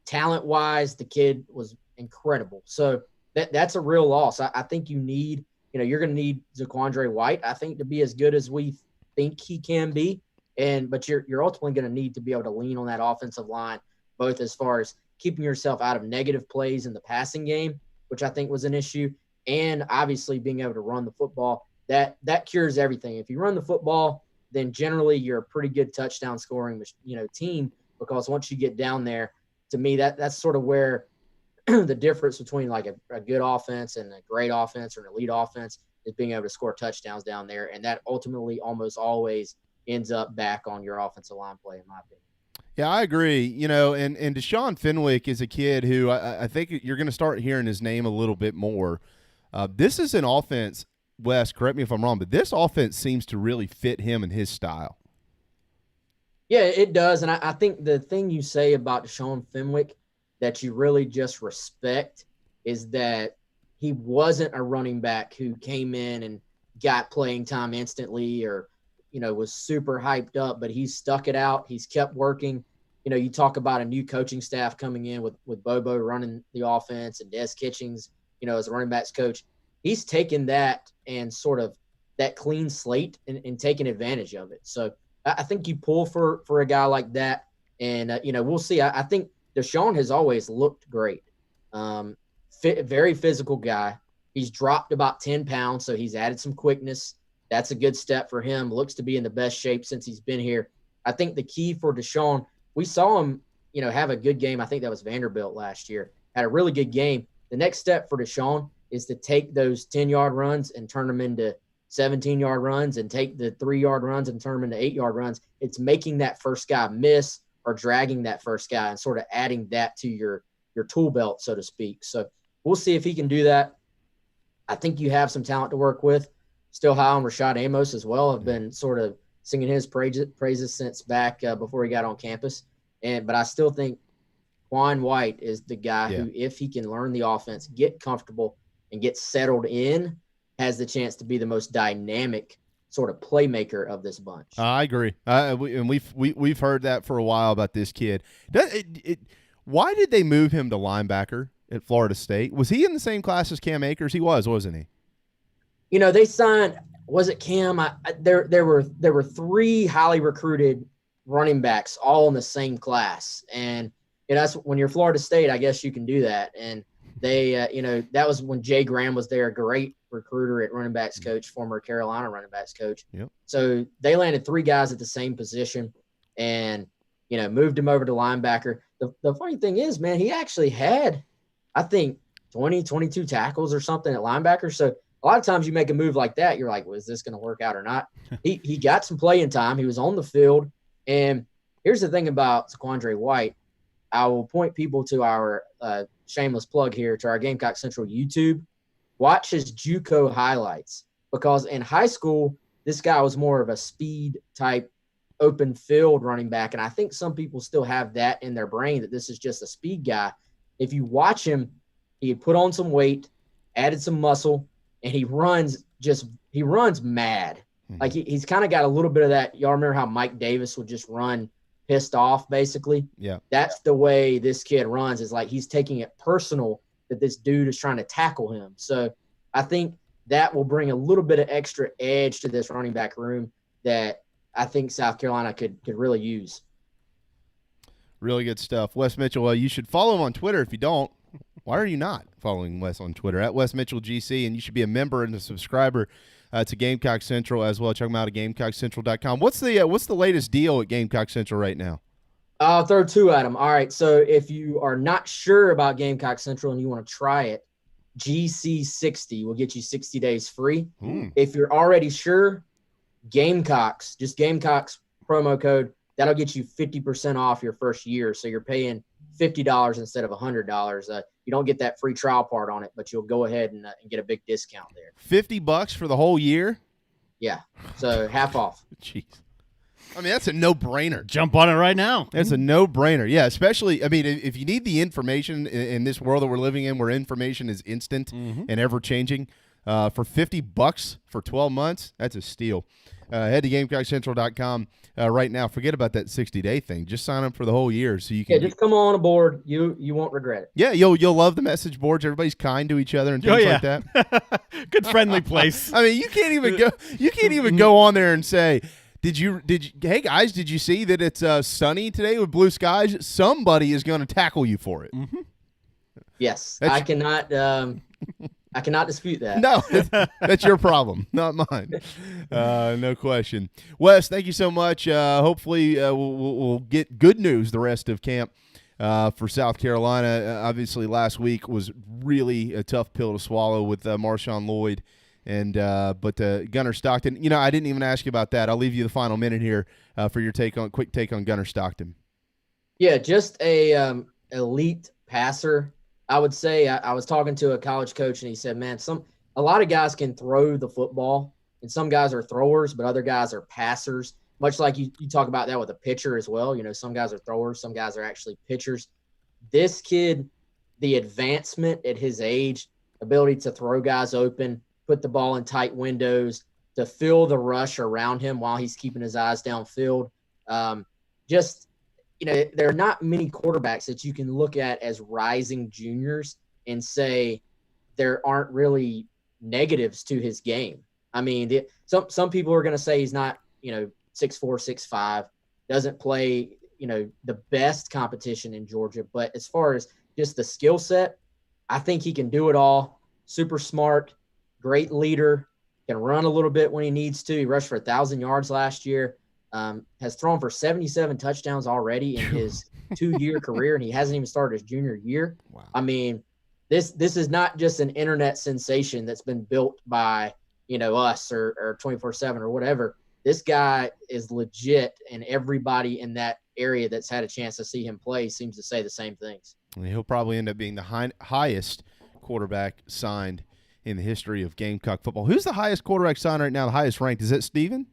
Talent-wise, the kid was incredible. So that's a real loss. I think you need, you're going to need Zaquandre White, I think, to be as good as we think he can be. But you're ultimately going to need to be able to lean on that offensive line, both as far as keeping yourself out of negative plays in the passing game, which I think was an issue, and obviously being able to run the football. That cures everything. If you run the football, then generally you're a pretty good touchdown scoring, team, because once you get down there, to me, that's sort of where the difference between like a good offense and a great offense or an elite offense is being able to score touchdowns down there. And that ultimately almost always ends up back on your offensive line play, in my opinion. Yeah, I agree. And Deshaun Fenwick is a kid who I think you're going to start hearing his name a little bit more. This is an offense, Wes, correct me if I'm wrong, but this offense seems to really fit him and his style. Yeah, it does. And I think the thing you say about Deshaun Fenwick that you really just respect is that he wasn't a running back who came in and got playing time instantly or, was super hyped up, but he's stuck it out. He's kept working. You talk about a new coaching staff coming in with Bobo running the offense and Des Kitchings, as a running backs coach. He's taken that and sort of that clean slate and taken advantage of it. So I think you pull for a guy like that, and we'll see. I think Deshaun has always looked great. Very physical guy. He's dropped about 10 pounds, so he's added some quickness. That's a good step for him. Looks to be in the best shape since he's been here. I think the key for Deshaun, we saw him, have a good game. I think that was Vanderbilt last year. Had a really good game. The next step for Deshaun is to take those 10-yard runs and turn them into 17-yard runs and take the 3-yard runs and turn them into 8-yard runs. It's making that first guy miss or dragging that first guy and sort of adding that to your tool belt, so to speak. So we'll see if he can do that. I think you have some talent to work with. Still high on Rashad Amos as well. I've been sort of singing his praises since back before he got on campus. But I still think Zaquan White is the guy who, if he can learn the offense, get comfortable, and get settled in, has the chance to be the most dynamic sort of playmaker of this bunch. I agree. And we've heard that for a while about this kid. Why did they move him to linebacker at Florida State? Was he in the same class as Cam Akers? He was, wasn't he? You know, they signed, was it Cam? There were 3 highly recruited running backs all in the same class. And you know, that's when you're Florida State, I guess you can do that. And they, you know, that was when Jay Graham was there, a great recruiter at running backs coach, former Carolina running backs coach. Yep. So they landed 3 guys at the same position and, you know, moved him over to linebacker. The funny thing is, man, he actually had, I think, 22 tackles or something at linebacker. So a lot of times you make a move like that, you're like, well, is this going to work out or not? He got some playing time. He was on the field. And here's the thing about Zaquandre White. I will point people to our shameless plug here to our Gamecock Central YouTube. Watch his JUCO highlights, because in high school, this guy was more of a speed type open field running back. And I think some people still have that in their brain, that this is just a speed guy. If you watch him, he put on some weight, added some muscle, and he runs mad. Mm-hmm. Like he's kind of got a little bit of that. Y'all remember how Mike Davis would just run pissed off, basically? Yeah. That's the way this kid runs, is like he's taking it personal that this dude is trying to tackle him. So I think that will bring a little bit of extra edge to this running back room that I think South Carolina could really use. Really good stuff. Wes Mitchell, you should follow him on Twitter if you don't. Why are you not following Wes on Twitter? At Wes Mitchell GC, and you should be a member and a subscriber to Gamecock Central as well. Check them out at GamecockCentral.com. What's the latest deal at Gamecock Central right now? I'll throw 2 at them. All right, so if you are not sure about Gamecock Central and you want to try it, GC60 will get you 60 days free. If you're already sure, Gamecocks, just Gamecocks promo code, that'll get you 50% off your first year. So you're paying $50 instead of $100. You don't get that free trial part on it, but you'll go ahead and get a big discount there. $50 for the whole year? Yeah, so half off. Jeez. I mean, that's a no-brainer. Jump on it right now. That's a no-brainer. Yeah, especially, I mean, if you need the information in this world that we're living in, where information is instant and ever-changing, for $50 for 12 months, that's a steal. Head to GamecockCentral.com right now. Forget about that 60-day thing. Just sign up for the whole year so you can. Yeah, just come on aboard. You won't regret it. Yeah, you'll love the message boards. Everybody's kind to each other and things like that. Good friendly place. I mean, you can't even go on there and say, hey guys, did you see that it's sunny today with blue skies? Somebody is going to tackle you for it. Mm-hmm. Yes, I cannot dispute that. No, that's your problem, not mine. No question. Wes, thank you so much. Hopefully we'll get good news the rest of camp for South Carolina. Obviously, last week was really a tough pill to swallow with Marshawn Lloyd. But Gunnar Stockton, you know, I didn't even ask you about that. I'll leave you the final minute here for your quick take on Gunnar Stockton. Yeah, just a elite passer. I would say I was talking to a college coach, and he said, man, a lot of guys can throw the football, and some guys are throwers, but other guys are passers. Much like you talk about that with a pitcher as well. You know, some guys are throwers, some guys are actually pitchers. This kid, the advancement at his age, ability to throw guys open, put the ball in tight windows, to feel the rush around him while he's keeping his eyes downfield. You know, there are not many quarterbacks that you can look at as rising juniors and say there aren't really negatives to his game. I mean, some people are going to say he's not, 6'4", 6'5", doesn't play, the best competition in Georgia. But as far as just the skill set, I think he can do it all. Super smart, great leader, can run a little bit when he needs to. He rushed for 1,000 yards last year. Has thrown for 77 touchdowns already in his 2-year career, and he hasn't even started his junior year. Wow. I mean, this is not just an internet sensation that's been built by, us or 24/7 or whatever. This guy is legit, and everybody in that area that's had a chance to see him play seems to say the same things. And he'll probably end up being the highest quarterback signed in the history of Gamecock football. Who's the highest quarterback signed right now, the highest ranked? Is it Steven?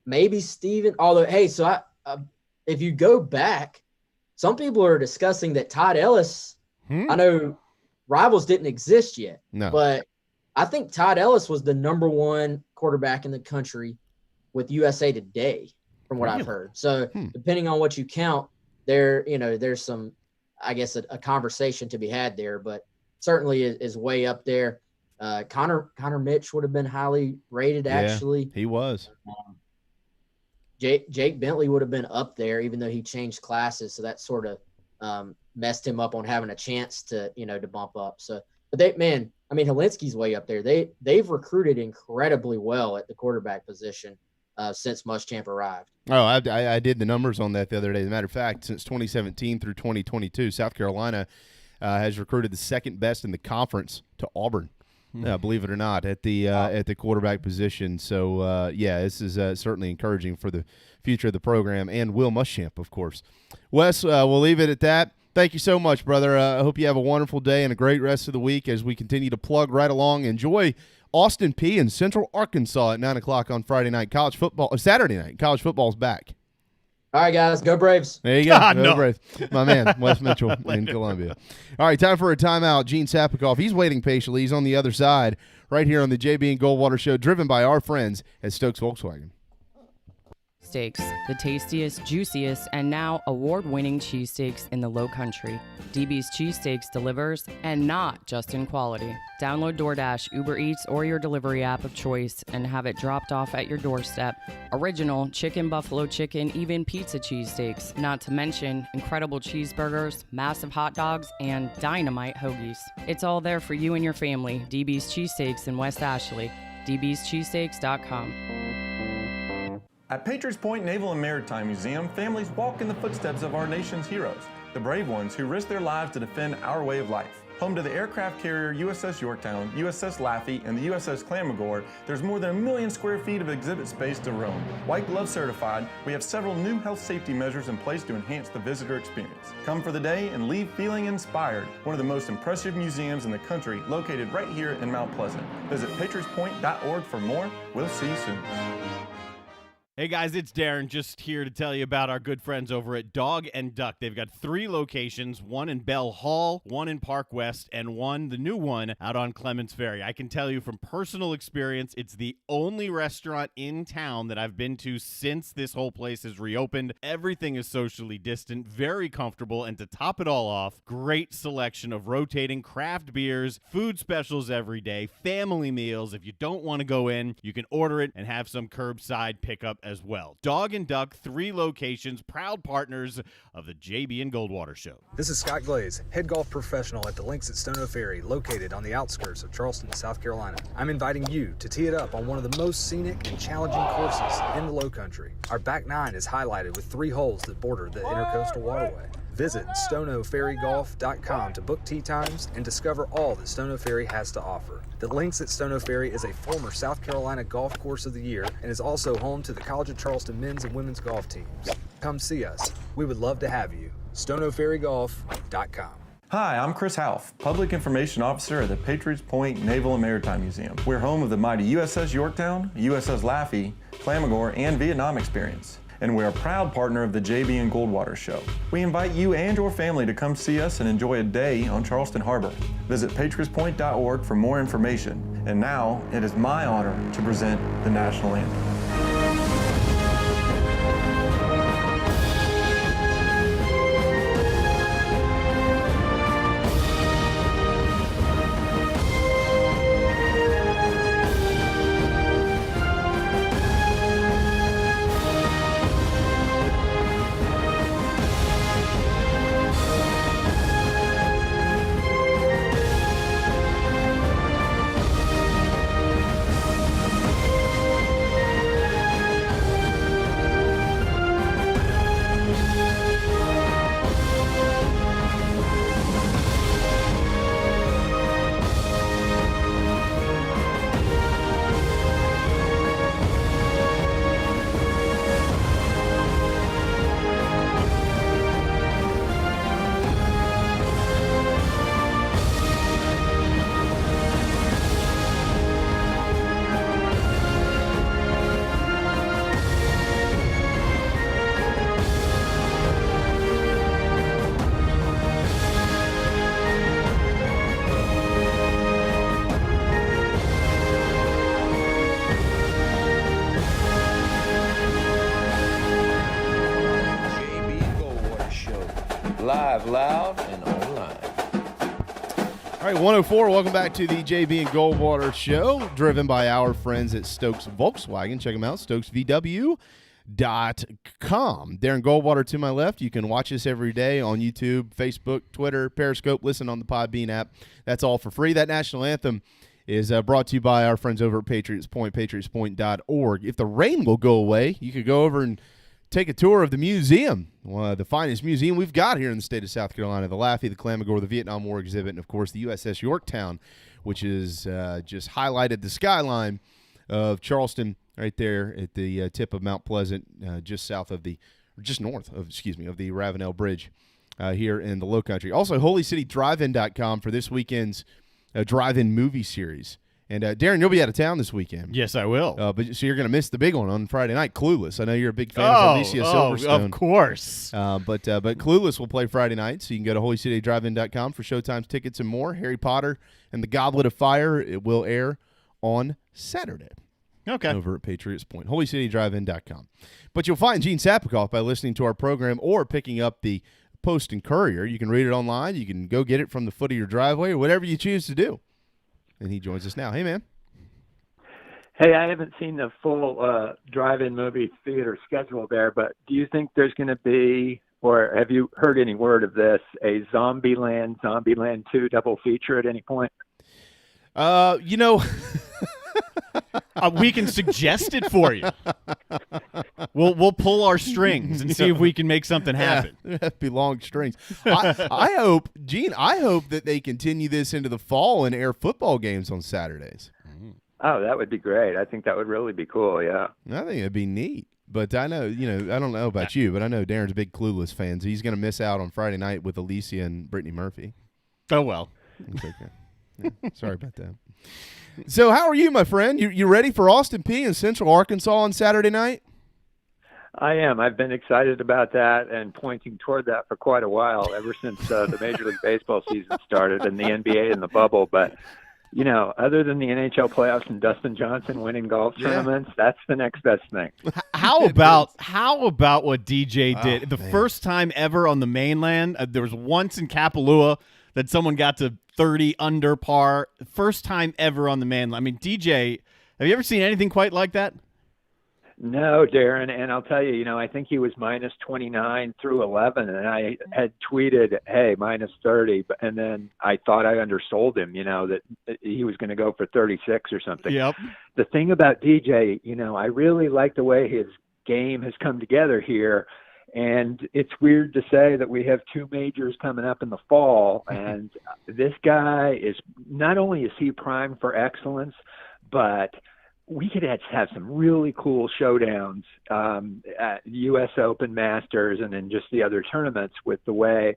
Maybe Steven. Although, hey, so if you go back, some people are discussing that Todd Ellis, I know rivals didn't exist yet, but I think Todd Ellis was the number one quarterback in the country with USA Today, from what I've heard. So depending on what you count, there's some, I guess, a conversation to be had there, but certainly is way up there. Connor Mitch would have been highly rated, actually. He was. Jake Bentley would have been up there, even though he changed classes. So that sort of messed him up on having a chance to bump up. So, but Helinski's way up there. They've recruited incredibly well at the quarterback position since Muschamp arrived. Oh, I did the numbers on that the other day. As a matter of fact, since 2017 through 2022, South Carolina has recruited the second best in the conference to Auburn. Believe it or not, at the quarterback position. So, this is certainly encouraging for the future of the program and Will Muschamp, of course. Wes, we'll leave it at that. Thank you so much, brother. I hope you have a wonderful day and a great rest of the week as we continue to plug right along. Enjoy Austin Peay and Central Arkansas at 9 o'clock on Friday night. Saturday night. College football's back. All right, guys. Go Braves. There you go. Go Braves. My man, Wes Mitchell in Columbia. All right, time for a timeout. Gene Sapikoff, he's waiting patiently. He's on the other side right here on the JB and Goldwater Show, driven by our friends at Stokes Volkswagen. Steaks, the tastiest, juiciest, and now award-winning cheesesteaks in the Low Country. DB's Cheesesteaks delivers, and not just in quality. Download DoorDash, Uber Eats, or your delivery app of choice and have it dropped off at your doorstep. Original chicken, buffalo chicken, even pizza cheesesteaks, not to mention incredible cheeseburgers, massive hot dogs, and dynamite hoagies. It's all there for you and your family. DB's Cheesesteaks in West Ashley. dbscheesesteaks.com. At Patriots Point Naval and Maritime Museum, families walk in the footsteps of our nation's heroes, the brave ones who risked their lives to defend our way of life. Home to the aircraft carrier USS Yorktown, USS Laffey, and the USS Clamagore, there's more than 1 million square feet of exhibit space to roam. White Glove certified, we have several new health safety measures in place to enhance the visitor experience. Come for the day and leave feeling inspired. One of the most impressive museums in the country, located right here in Mount Pleasant. Visit patriotspoint.org for more. We'll see you soon. Hey guys, it's Darren, just here to tell you about our good friends over at Dog and Duck. They've got 3 locations, one in Bell Hall, one in Park West, and one, the new one, out on Clements Ferry. I can tell you from personal experience, it's the only restaurant in town that I've been to since this whole place has reopened. Everything is socially distant, very comfortable, and to top it all off, great selection of rotating craft beers, food specials every day, family meals. If you don't want to go in, you can order it and have some curbside pickup as well. Dog and Duck, 3 locations, proud partners of the JB and Goldwater Show. This is Scott Glaze, head golf professional at the Links at Stono Ferry, located on the outskirts of Charleston, South Carolina. I'm inviting you to tee it up on one of the most scenic and challenging courses in the Low Country. Our back 9 is highlighted with 3 holes that border the Intercoastal Waterway. Visit stonoferrygolf.com to book tee times and discover all that Stono Ferry has to offer. The Links at Stono Ferry is a former South Carolina Golf Course of the Year and is also home to the College of Charleston men's and women's golf teams. Come see us. We would love to have you. stonoferrygolf.com. Hi, I'm Chris Half, Public Information Officer at the Patriots Point Naval and Maritime Museum. We're home of the mighty USS Yorktown, USS Laffey, Clamagore, and Vietnam experience. And we're a proud partner of the JB and Goldwater Show. We invite you and your family to come see us and enjoy a day on Charleston Harbor. Visit patriotspoint.org for more information. And now, it is my honor to present the National Anthem. live, loud, and online. All right, 104, welcome back to the JB and Goldwater Show, driven by our friends at Stokes Volkswagen. Check them out, stokesvw.com. Darren Goldwater to my left. You can watch us every day on YouTube, Facebook, Twitter, Periscope, listen on the Podbean app. That's all for free. That national anthem is brought to you by our friends over at Patriots Point, patriotspoint.org. If the rain will go away, you could go over and take a tour of the museum, the finest museum we've got here in the state of South Carolina, the Laffey, the Clamagore, the Vietnam War exhibit, and, of course, the USS Yorktown, which is just highlighted the skyline of Charleston right there at the tip of Mount Pleasant, just north of the Ravenel Bridge here in the Lowcountry. Also, holycitydrivein.com for this weekend's drive-in movie series. And, Darren, you'll be out of town this weekend. Yes, I will. So you're going to miss the big one on Friday night, Clueless. I know you're a big fan of Alicia Silverstone. Of course. But Clueless will play Friday night, so you can go to holycitydrivein.com for showtimes, tickets, and more. Harry Potter and the Goblet of Fire, it will air on Saturday. Okay. Over at Patriots Point, holycitydrivein.com. But you'll find Gene Sapikoff by listening to our program or picking up the Post and Courier. You can read it online. You can go get it from the foot of your driveway or whatever you choose to do. And he joins us now. Hey, man. Hey, I haven't seen the full drive-in movie theater schedule there, but do you think there's going to be, or have you heard any word of this, a Zombieland 2 double feature at any point? We can suggest it for you. We'll pull our strings and see if we can make something happen. Yeah, there have to be long strings. I hope, Gene, that they continue this into the fall and air football games on Saturdays. Oh, that would be great. I think that would really be cool, yeah. I think it'd be neat. But I know, I don't know about you, but I know Darren's a big Clueless fan, so he's going to miss out on Friday night with Alicia and Brittany Murphy. Oh, well. It's okay. Yeah, sorry about that. So how are you, my friend? You ready for Austin Peay in Central Arkansas on Saturday night? I am. I've been excited about that and pointing toward that for quite a while, ever since the Major League Baseball season started and the NBA and the bubble. But, other than the NHL playoffs and Dustin Johnson winning golf tournaments, that's the next best thing. How about what DJ did? The first time ever on the mainland, there was once in Kapalua that someone got to 30 under par. First time ever on the mainland. I mean, DJ, have you ever seen anything quite like that? No, Darren, and I'll tell you, I think he was minus 29 through 11, and I had tweeted, hey, minus 30, and then I thought I undersold him, that he was going to go for 36 or something. Yep. The thing about DJ, I really like the way his game has come together here, and it's weird to say that we have two majors coming up in the fall, and this guy is, not only is he primed for excellence, but we could have some really cool showdowns at U.S. Open, Masters, and then just the other tournaments with the way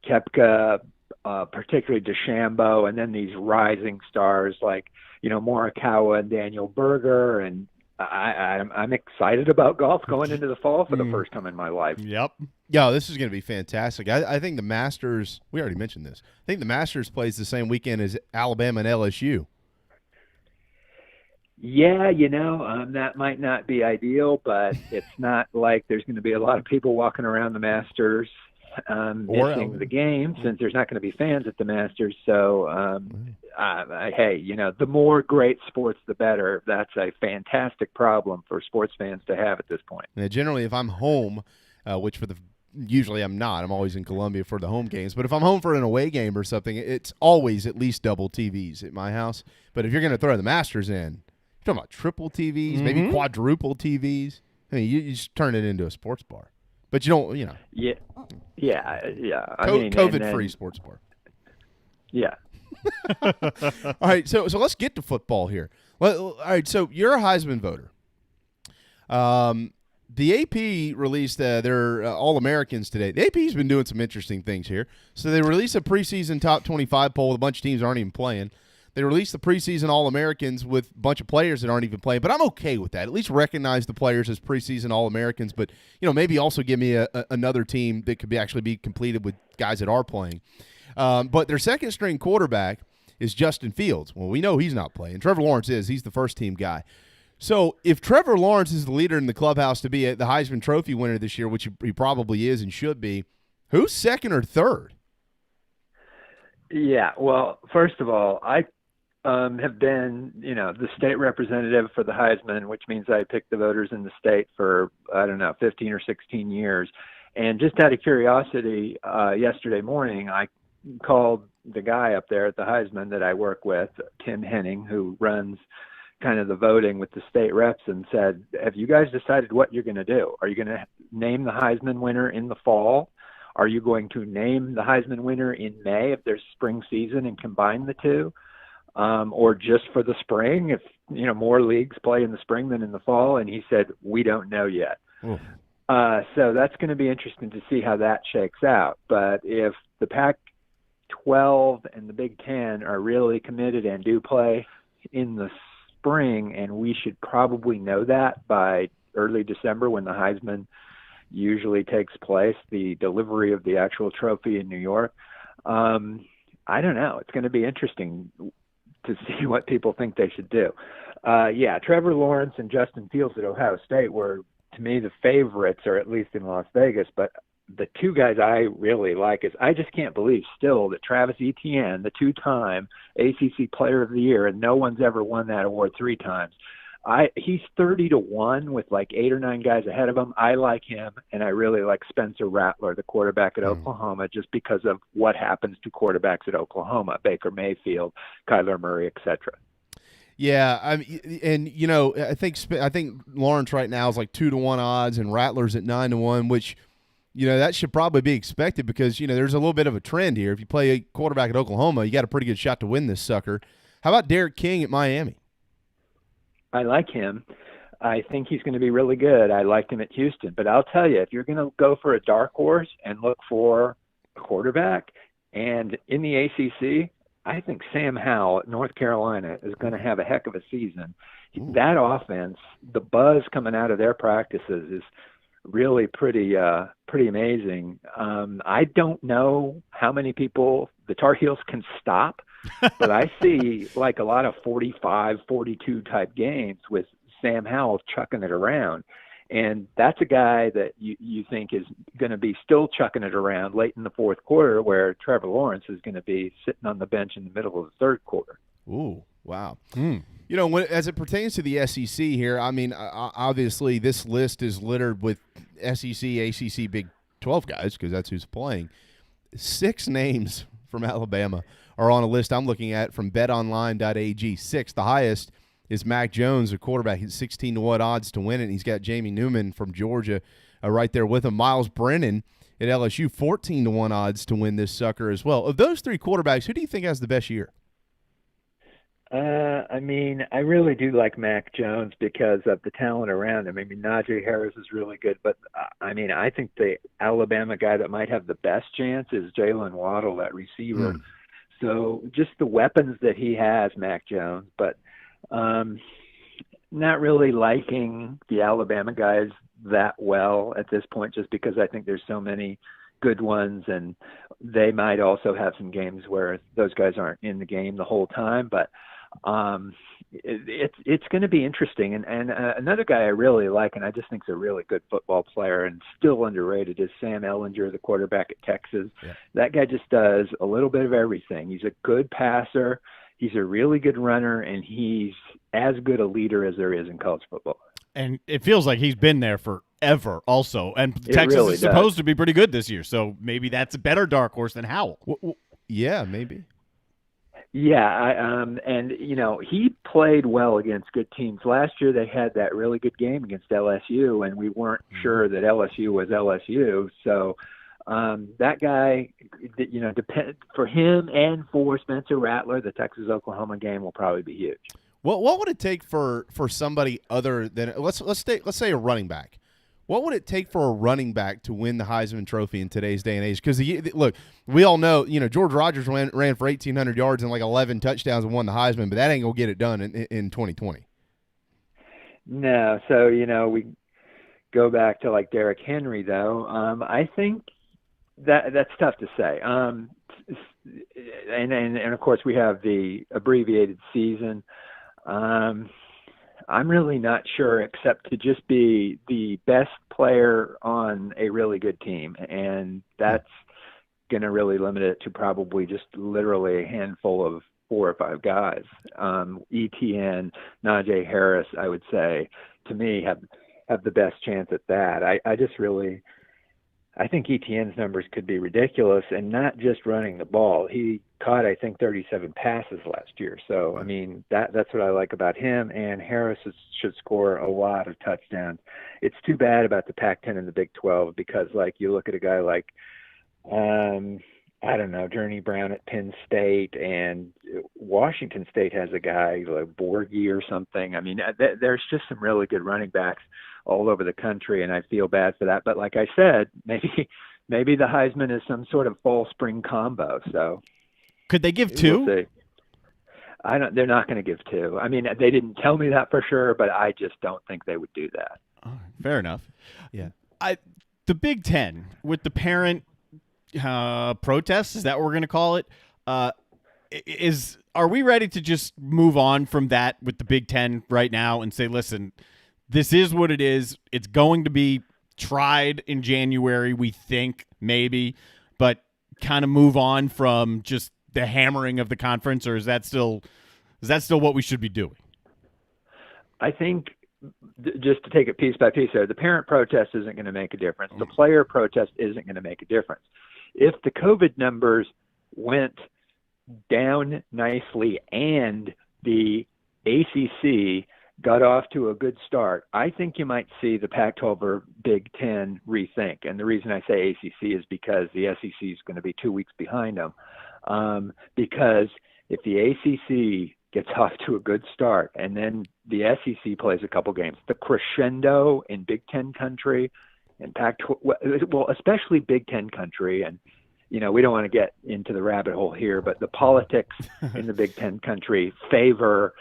Koepka, particularly DeChambeau, and then these rising stars like, Morikawa and Daniel Berger. And I'm excited about golf going into the fall for the first time in my life. Yep. Yeah, this is going to be fantastic. I think the Masters, we already mentioned this, I think the Masters plays the same weekend as Alabama and LSU. Yeah, that might not be ideal, but it's not like there's going to be a lot of people walking around the Masters missing the game, since there's not going to be fans at the Masters. So, hey, the more great sports, the better. That's a fantastic problem for sports fans to have at this point. And generally, if I'm home, which usually I'm not. I'm always in Columbia for the home games. But if I'm home for an away game or something, it's always at least double TVs at my house. But if you're going to throw the Masters in, you're talking about triple TVs, maybe quadruple TVs. I mean, you just turn it into a sports bar. But you don't, Yeah. COVID-free sports bar. Yeah. All right, so let's get to football here. All right, so you're a Heisman voter. The AP released their All-Americans today. The AP's been doing some interesting things here. So they released a preseason top 25 poll with a bunch of teams that aren't even playing. They released the preseason All-Americans with a bunch of players that aren't even playing, but I'm okay with that. At least recognize the players as preseason All-Americans, but maybe also give me another team that could actually be completed with guys that are playing. But their second-string quarterback is Justin Fields. Well, we know he's not playing. Trevor Lawrence is. He's the first-team guy. So if Trevor Lawrence is the leader in the clubhouse to be the Heisman Trophy winner this year, which he probably is and should be, Who's second or third? Yeah, well, first of all, I have been, the state representative for the Heisman, which means I pick the voters in the state for, 15 or 16 years. And just out of curiosity, yesterday morning, I called the guy up there at the Heisman that I work with, Tim Henning, who runs kind of the voting with the state reps, and said, have you guys decided what you're going to do? Are you going to name the Heisman winner in the fall? Are you going to name the Heisman winner in May if there's spring season and combine the two? Or just for the spring, if, more leagues play in the spring than in the fall? And he said, we don't know yet. So that's going to be interesting to see how that shakes out. But if the Pac-12 and the Big Ten are really committed and do play in the spring, and we should probably know that by early December when the Heisman usually takes place, the delivery of the actual trophy in New York. I don't know. It's going to be interesting to see what people think they should do. Trevor Lawrence and Justin Fields at Ohio State were, to me, the favorites, or at least in Las Vegas. But the two guys I really like is, I just can't believe still that Travis Etienne, the two-time ACC Player of the Year, and no one's ever won that award 3 times. He's 30-1 with like 8 or 9 guys ahead of him. I like him, and I really like Spencer Rattler, the quarterback at Oklahoma, just because of what happens to quarterbacks at Oklahoma: Baker Mayfield, Kyler Murray, etc. Yeah, I think Lawrence right now is like 2-1 odds, and Rattler's at 9-1, which that should probably be expected because there's a little bit of a trend here. If you play a quarterback at Oklahoma, you got a pretty good shot to win this sucker. How about Derek King at Miami? I like him. I think he's going to be really good. I liked him at Houston. But I'll tell you, if you're going to go for a dark horse and look for a quarterback, and in the ACC, I think Sam Howell at North Carolina is going to have a heck of a season. That offense, the buzz coming out of their practices is really pretty amazing. I don't know how many people the Tar Heels can stop, but I see like a lot of 45, 42 type games with Sam Howell chucking it around. And that's a guy that you think is going to be still chucking it around late in the fourth quarter, where Trevor Lawrence is going to be sitting on the bench in the middle of the third quarter. Ooh, wow. As it pertains to the SEC here, I mean, obviously this list is littered with SEC, ACC, Big 12 guys because that's who's playing. 6 names from Alabama are on a list I'm looking at from betonline.ag. 6, the highest, is Mac Jones, a quarterback. He's 16-1 odds to win it, and he's got Jamie Newman from Georgia right there with him. Miles Brennan at LSU, 14-1 odds to win this sucker as well. Of those 3 quarterbacks, who do you think has the best year? I really do like Mac Jones because of the talent around him. Najee Harris is really good, but I think the Alabama guy that might have the best chance is Jalen Waddle, that receiver. So just the weapons that he has, Mac Jones, but not really liking the Alabama guys that well at this point, just because I think there's so many good ones, and they might also have some games where those guys aren't in the game the whole time. But it's going to be interesting. And another guy I really like, and I just think is a really good football player and still underrated, is Sam Ehlinger, the quarterback at Texas. Yeah. That guy just does a little bit of everything. He's a good passer, he's a really good runner, and he's as good a leader as there is in college football. And it feels like he's been there forever also. And it Texas really is supposed to be pretty good this year, so maybe that's a better dark horse than Howell. Yeah, maybe. Yeah, and he played well against good teams. Last year they had that really good game against LSU, and we weren't sure that LSU was LSU. So that guy, depend for him and for Spencer Rattler, the Texas-Oklahoma game will probably be huge. What would it take for somebody other than let's say a running back? What would it take for a running back to win the Heisman Trophy in today's day and age? Because look, we all know George Rogers ran for 1,800 yards and like 11 touchdowns and won the Heisman, but that ain't gonna get it done in 2020. No, so we go back to like Derrick Henry though. I think that's tough to say. And of course we have the abbreviated season. I'm really not sure, except to just be the best player on a really good team. And that's going to really limit it to probably just literally a handful of 4 or 5 guys. ETN, Najee Harris, I would say, to me, have the best chance at that. I think ETN's numbers could be ridiculous, and not just running the ball. He caught, I think, 37 passes last year. So, I mean, that's what I like about him. And Harris should score a lot of touchdowns. It's too bad about the Pac-10 and the Big 12 because, like, you look at a guy like, I don't know, Journey Brown at Penn State, and Washington State has a guy like Borghi or something. I mean, there's just some really good running backs all over the country, and I feel bad for that. But like I said, maybe the Heisman is some sort of fall spring combo. So could they give 2? We'll see. They're not going to give 2. I mean, they didn't tell me that for sure, but I just don't think they would do that. Fair enough. Yeah. The Big Ten with the parent protest, is that what we're going to call it? Are we ready to just move on from that with the Big Ten right now and say, listen, this is what it is. It's going to be tried in January, we think, maybe, but kind of move on from just the hammering of the conference, or is that still what we should be doing? I think just to take it piece by piece there, the parent protest isn't going to make a difference. The player protest isn't going to make a difference. If the COVID numbers went down nicely and the ACC got off to a good start, I think you might see the Pac-12 or Big Ten rethink. And the reason I say ACC is because the SEC is going to be 2 weeks behind them. Because if the ACC gets off to a good start and then the SEC plays a couple games, the crescendo in Big Ten country and Pac-12, well, especially Big Ten country, and we don't want to get into the rabbit hole here, but the politics in the Big Ten country favor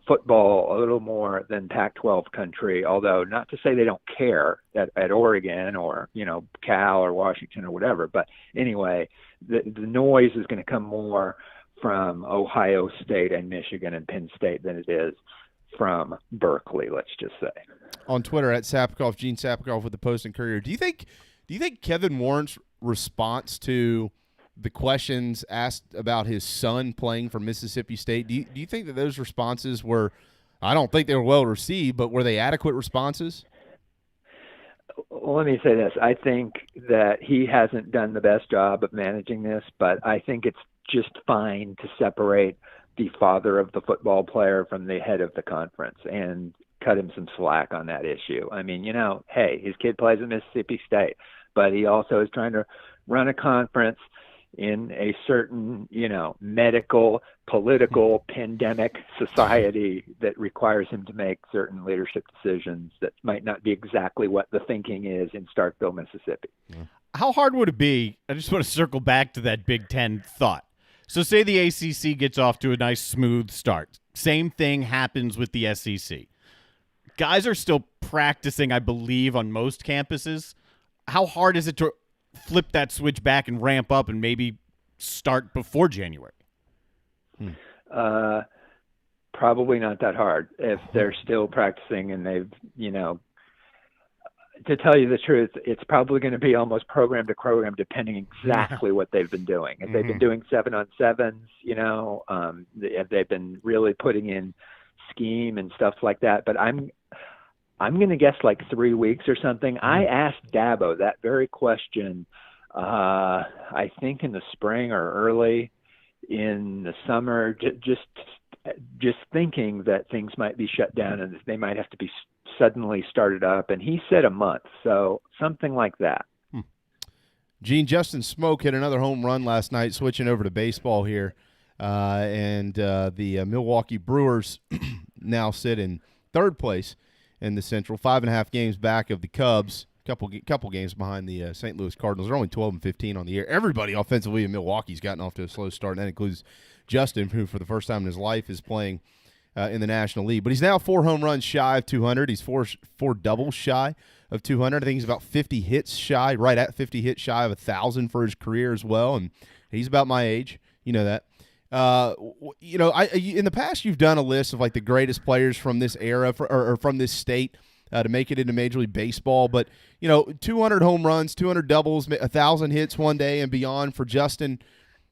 football a little more than Pac-12 country, although not to say they don't care at Oregon or, Cal or Washington or whatever. But anyway, the noise is going to come more from Ohio State and Michigan and Penn State than it is from Berkeley, let's just say. On Twitter at Sapkoff, Gene Sapkoff with the Post and Courier. Do you think Kevin Warren's response to the questions asked about his son playing for Mississippi State, do you think that those responses were, I don't think they were well received, but were they adequate responses? Well, let me say this. I think that he hasn't done the best job of managing this, but I think it's just fine to separate the father of the football player from the head of the conference and cut him some slack on that issue. I mean, hey, his kid plays at Mississippi State, but he also is trying to run a conference in a certain, medical, political, pandemic society that requires him to make certain leadership decisions that might not be exactly what the thinking is in Starkville, Mississippi. How hard would it be? I just want to circle back to that Big Ten thought. So say the ACC gets off to a nice, smooth start. Same thing happens with the SEC. Guys are still practicing, I believe, on most campuses. How hard is it to flip that switch back and ramp up and maybe start before January? Probably not that hard if they're still practicing and they've, to tell you the truth, it's probably going to be almost program to program depending exactly what they've been doing. If they've been doing 7-on-7s, if they've been really putting in scheme and stuff like that. But I'm going to guess like 3 weeks or something. I asked Dabo that very question, I think in the spring or early in the summer, just thinking that things might be shut down and they might have to be suddenly started up. And he said a month, so something like that. Gene, Justin Smoke hit another home run last night, switching over to baseball here. And the Milwaukee Brewers now sit in third place in the Central, 5.5 games back of the Cubs, couple games behind the St. Louis Cardinals. They're only 12-15 on the year. Everybody offensively in Milwaukee's gotten off to a slow start, and that includes Justin, who for the first time in his life is playing in the National League. But he's now 4 home runs shy of 200. He's four doubles shy of 200. I think he's about 50 hits shy, right at 50 hits shy of 1,000 for his career as well, and he's about my age. You know that. In the past you've done a list of like the greatest players from this era or from this state to make it into Major League Baseball. But, 200 home runs, 200 doubles, 1,000 hits one day and beyond for Justin.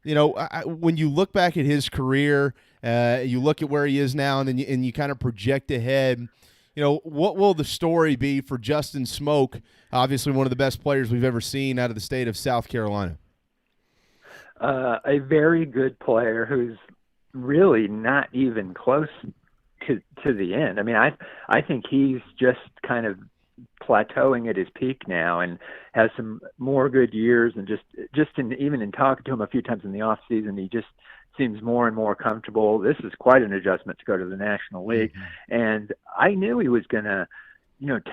When you look back at his career, you look at where he is now, and you kind of project ahead. What will the story be for Justin Smoke? Obviously, one of the best players we've ever seen out of the state of South Carolina. A very good player who's really not even close to the end. I mean, I think he's just kind of plateauing at his peak now and has some more good years, and even in talking to him a few times in the off season, he just seems more and more comfortable. This is quite an adjustment to go to the National League. Mm-hmm. And I knew he was going to,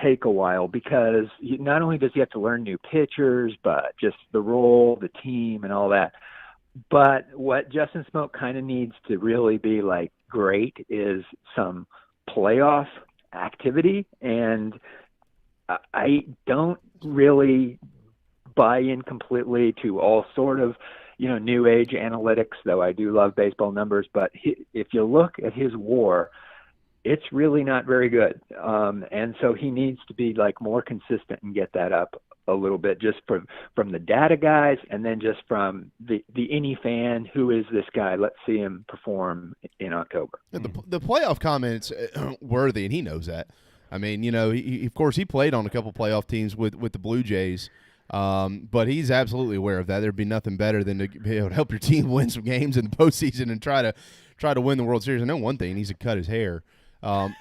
take a while, because not only does he have to learn new pitchers, but just the role, the team, and all that. But what Justin Smoke kind of needs to really be like great is some playoff activity. And I don't really buy in completely to all sort of, new age analytics, though I do love baseball numbers. But if you look at his WAR, it's really not very good. And so he needs to be like more consistent and get that up a little bit, just from the data guys, and then just from the any fan, who is this guy? Let's see him perform in October. The playoff comments worthy, and he knows that. I mean, of course he played on a couple playoff teams with the Blue Jays. But he's absolutely aware of that. There'd be nothing better than to be able to help your team win some games in the postseason and try to win the World Series. I know one thing, he needs to cut his hair. Well,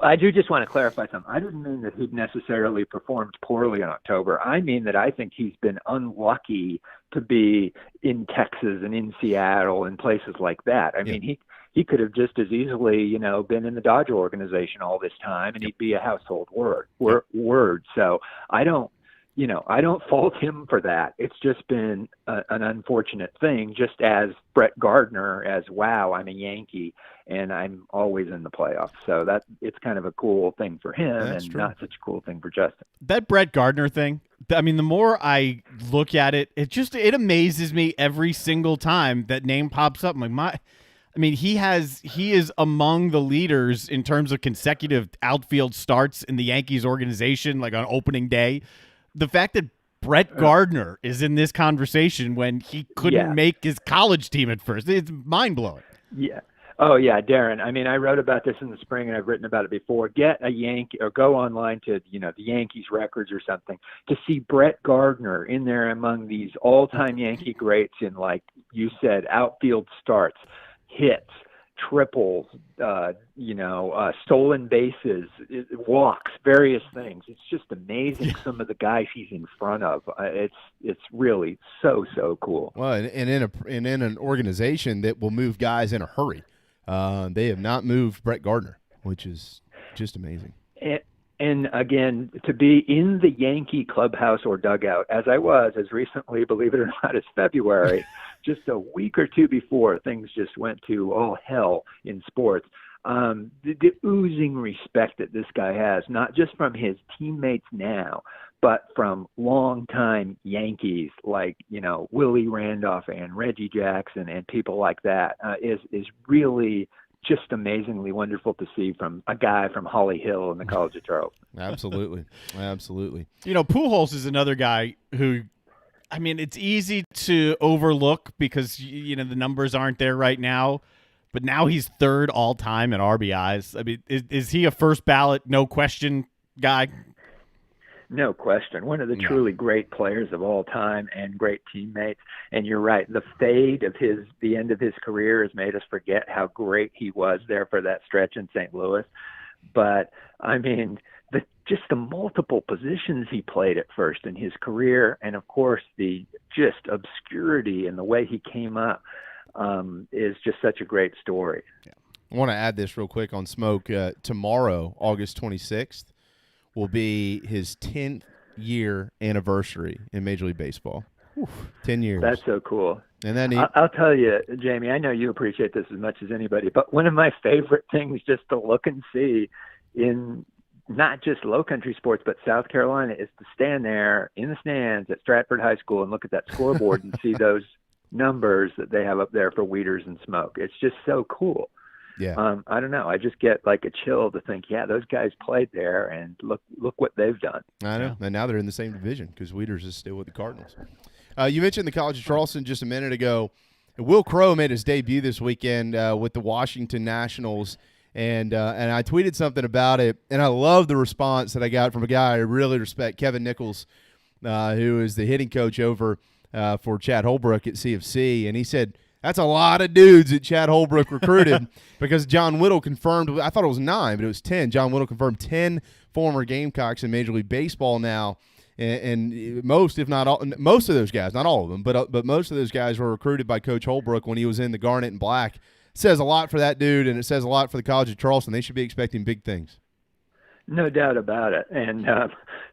I do just want to clarify something. I didn't mean that he'd necessarily performed poorly in October. I mean that I think he's been unlucky to be in Texas and in Seattle and places like that. I mean, he could have just as easily, been in the Dodger organization all this time, and he'd be a household word. So I don't fault him for that. It's just been an unfortunate thing, just as Brett Gardner, wow, I'm a Yankee and I'm always in the playoffs. So that it's kind of a cool thing for him. That's and true. Not such a cool thing for Justin. That Brett Gardner thing, I mean, the more I look at it, it amazes me every single time that name pops up. I'm like, he is among the leaders in terms of consecutive outfield starts in the Yankees organization, like on opening day. The fact that Brett Gardner is in this conversation when he couldn't make his college team at first, it's mind-blowing. Yeah. Oh, yeah, Darren. I mean, I wrote about this in the spring, and I've written about it before. Get a Yankee, or go online to, the Yankees records or something, to see Brett Gardner in there among these all-time Yankee greats in, like you said, outfield starts, hits, triples, stolen bases, walks, various things. It's just amazing some of the guys he's in front of. It's really so cool. Well, and in an organization that will move guys in a hurry, they have not moved Brett Gardner, which is just amazing. And again, to be in the Yankee clubhouse or dugout, as I was as recently, believe it or not, as February, just a week or two before things just went to all hell in sports, the oozing respect that this guy has, not just from his teammates now, but from longtime Yankees like, Willie Randolph and Reggie Jackson and people like that, is really just amazingly wonderful to see from a guy from Holly Hill in the College of Charleston. Absolutely. Pujols is another guy who, I mean, it's easy to overlook because, the numbers aren't there right now, but now he's third all time in RBIs. I mean, is he a first ballot, no question guy? No question. One of the truly great players of all time and great teammates. And you're right. The fade of the end of his career has made us forget how great he was there for that stretch in St. Louis. But I mean, just the multiple positions he played at first in his career. And of course, the just obscurity and the way he came up is just such a great story. Yeah. I want to add this real quick on Smoke. Tomorrow, August 26th, will be his 10th year anniversary in Major League Baseball. 10 years. That's so cool. And then I'll tell you, Jamie, I know you appreciate this as much as anybody, but one of my favorite things just to look and see in not just low country sports, but South Carolina, is to stand there in the stands at Stratford High School and look at that scoreboard and see those numbers that they have up there for Weeders and Smoke. It's just so cool. Yeah. I don't know. I just get like a chill to think, yeah, those guys played there, and look what they've done. I know. And now they're in the same division because Weeders is still with the Cardinals. You mentioned the College of Charleston just a minute ago. Will Crow made his debut this weekend with the Washington Nationals, and I tweeted something about it, and I love the response that I got from a guy I really respect, Kevin Nichols, who is the hitting coach over for Chad Holbrook at CFC, and he said, that's a lot of dudes that Chad Holbrook recruited because John Whittle confirmed, I thought it was 9, but it was 10. John Whittle confirmed 10 former Gamecocks in Major League Baseball now, and most, if not all, most of those guys, not all of them, but most of those guys were recruited by Coach Holbrook when he was in the Garnet and Black. It says a lot for that dude, and it says a lot for the College of Charleston. They should be expecting big things. No doubt about it, and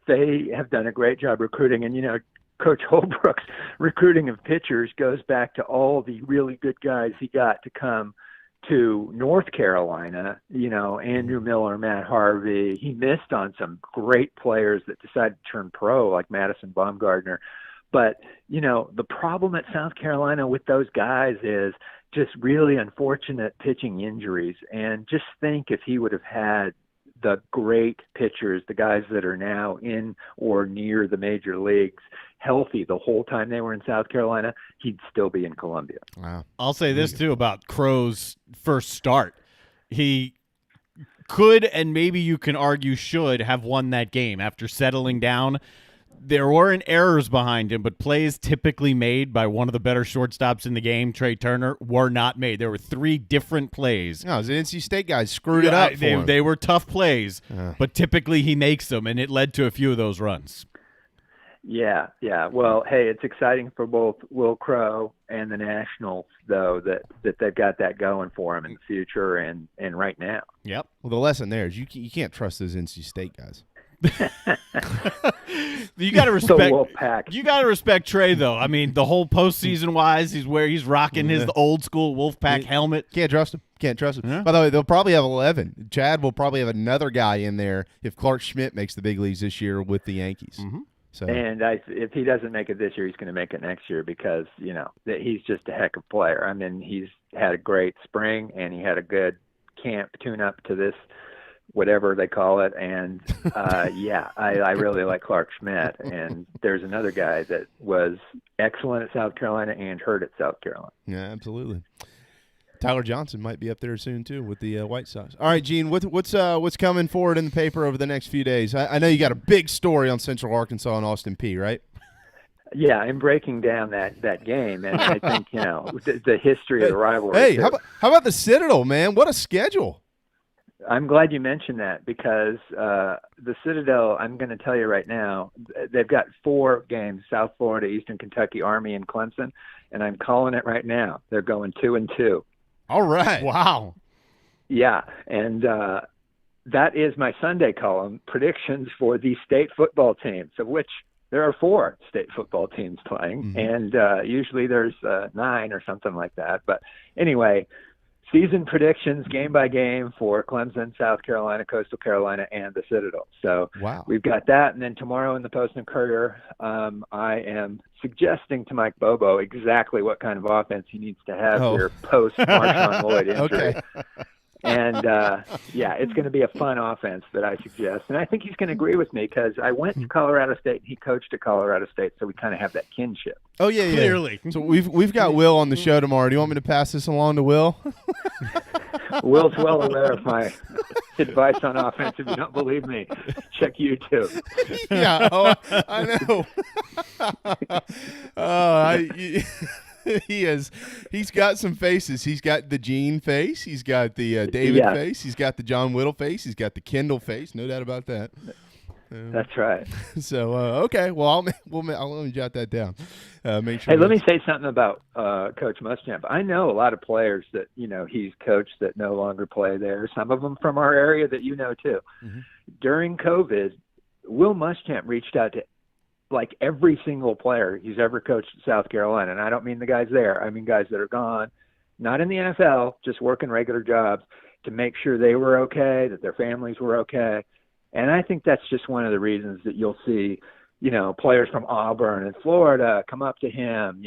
they have done a great job recruiting, and Coach Holbrook's recruiting of pitchers goes back to all the really good guys he got to come to North Carolina, Andrew Miller, Matt Harvey. He missed on some great players that decided to turn pro, like Madison Baumgartner. But, the problem at South Carolina with those guys is just really unfortunate pitching injuries. And just think if he would have had the great pitchers, the guys that are now in or near the major leagues, healthy the whole time they were in South Carolina, he'd still be in Columbia. Wow. I'll say this, too, about Crow's first start. He could, and maybe you can argue should, have won that game after settling down. There weren't errors behind him, but plays typically made by one of the better shortstops in the game, Trey Turner, were not made. There were 3 different plays. No, the NC State guys screwed it up for him. They were tough plays, but typically he makes them, and it led to a few of those runs. Yeah. Well, hey, it's exciting for both Will Crow and the Nationals, though, that they've got that going for them in the future and right now. Yep. Well, the lesson there is you can't trust those NC State guys. You got to respect. Wolfpack. You got to respect Trey, though. I mean, the whole postseason wise, he's rocking his old school Wolfpack helmet. Can't trust him. Yeah. By the way, they'll probably have 11. Chad will probably have another guy in there if Clark Schmidt makes the big leagues this year with the Yankees. Mm-hmm. So. And if he doesn't make it this year, he's going to make it next year because that he's just a heck of a player. I mean, he's had a great spring and he had a good camp tune-up to this, whatever they call it. And, I really like Clark Schmidt. And there's another guy that was excellent at South Carolina and hurt at South Carolina. Yeah, absolutely. Tyler Johnson might be up there soon, too, with the White Sox. All right, Gene, what's coming forward in the paper over the next few days? I know you got a big story on Central Arkansas and Austin Peay, right? Yeah, I'm breaking down that game, and I think, the history of the rivalry. Hey, how about the Citadel, man? What a schedule. I'm glad you mentioned that because the Citadel, I'm going to tell you right now, they've got 4 games, South Florida, Eastern Kentucky, Army, and Clemson, and I'm calling it right now. They're going 2-2. All right. Wow. Yeah, and that is my Sunday column, predictions for the state football teams, of which there are 4 state football teams playing, and usually there's 9 or something like that. But anyway, season predictions game by game for Clemson, South Carolina, Coastal Carolina, and the Citadel. So we've got that. And then tomorrow in the Post and Courier, I am suggesting to Mike Bobo exactly what kind of offense he needs to have here post Marshawn Lloyd injury. Okay. And, it's going to be a fun offense that I suggest. And I think he's going to agree with me because I went to Colorado State and he coached at Colorado State, so we kind of have that kinship. Oh, yeah. Clearly. So we've got Will on the show tomorrow. Do you want me to pass this along to Will? Will's well aware of my advice on offense. If you don't believe me, check YouTube. Yeah, I know. He's got some faces. He's got the Gene face. He's got the David face. He's got the John Whittle face. He's got the Kendall face. No doubt about that. That's right. So okay, well I'll let me jot that down. Make sure. Hey, let me say something about Coach Muschamp. I know a lot of players that he's coached that no longer play there. Some of them from our area that too. Mm-hmm. During COVID, Will Muschamp reached out to like every single player he's ever coached at South Carolina, and I don't mean the guys there. I mean guys that are gone, not in the NFL, just working regular jobs to make sure they were okay, that their families were okay. And I think that's just one of the reasons that you'll see, players from Auburn and Florida come up to him,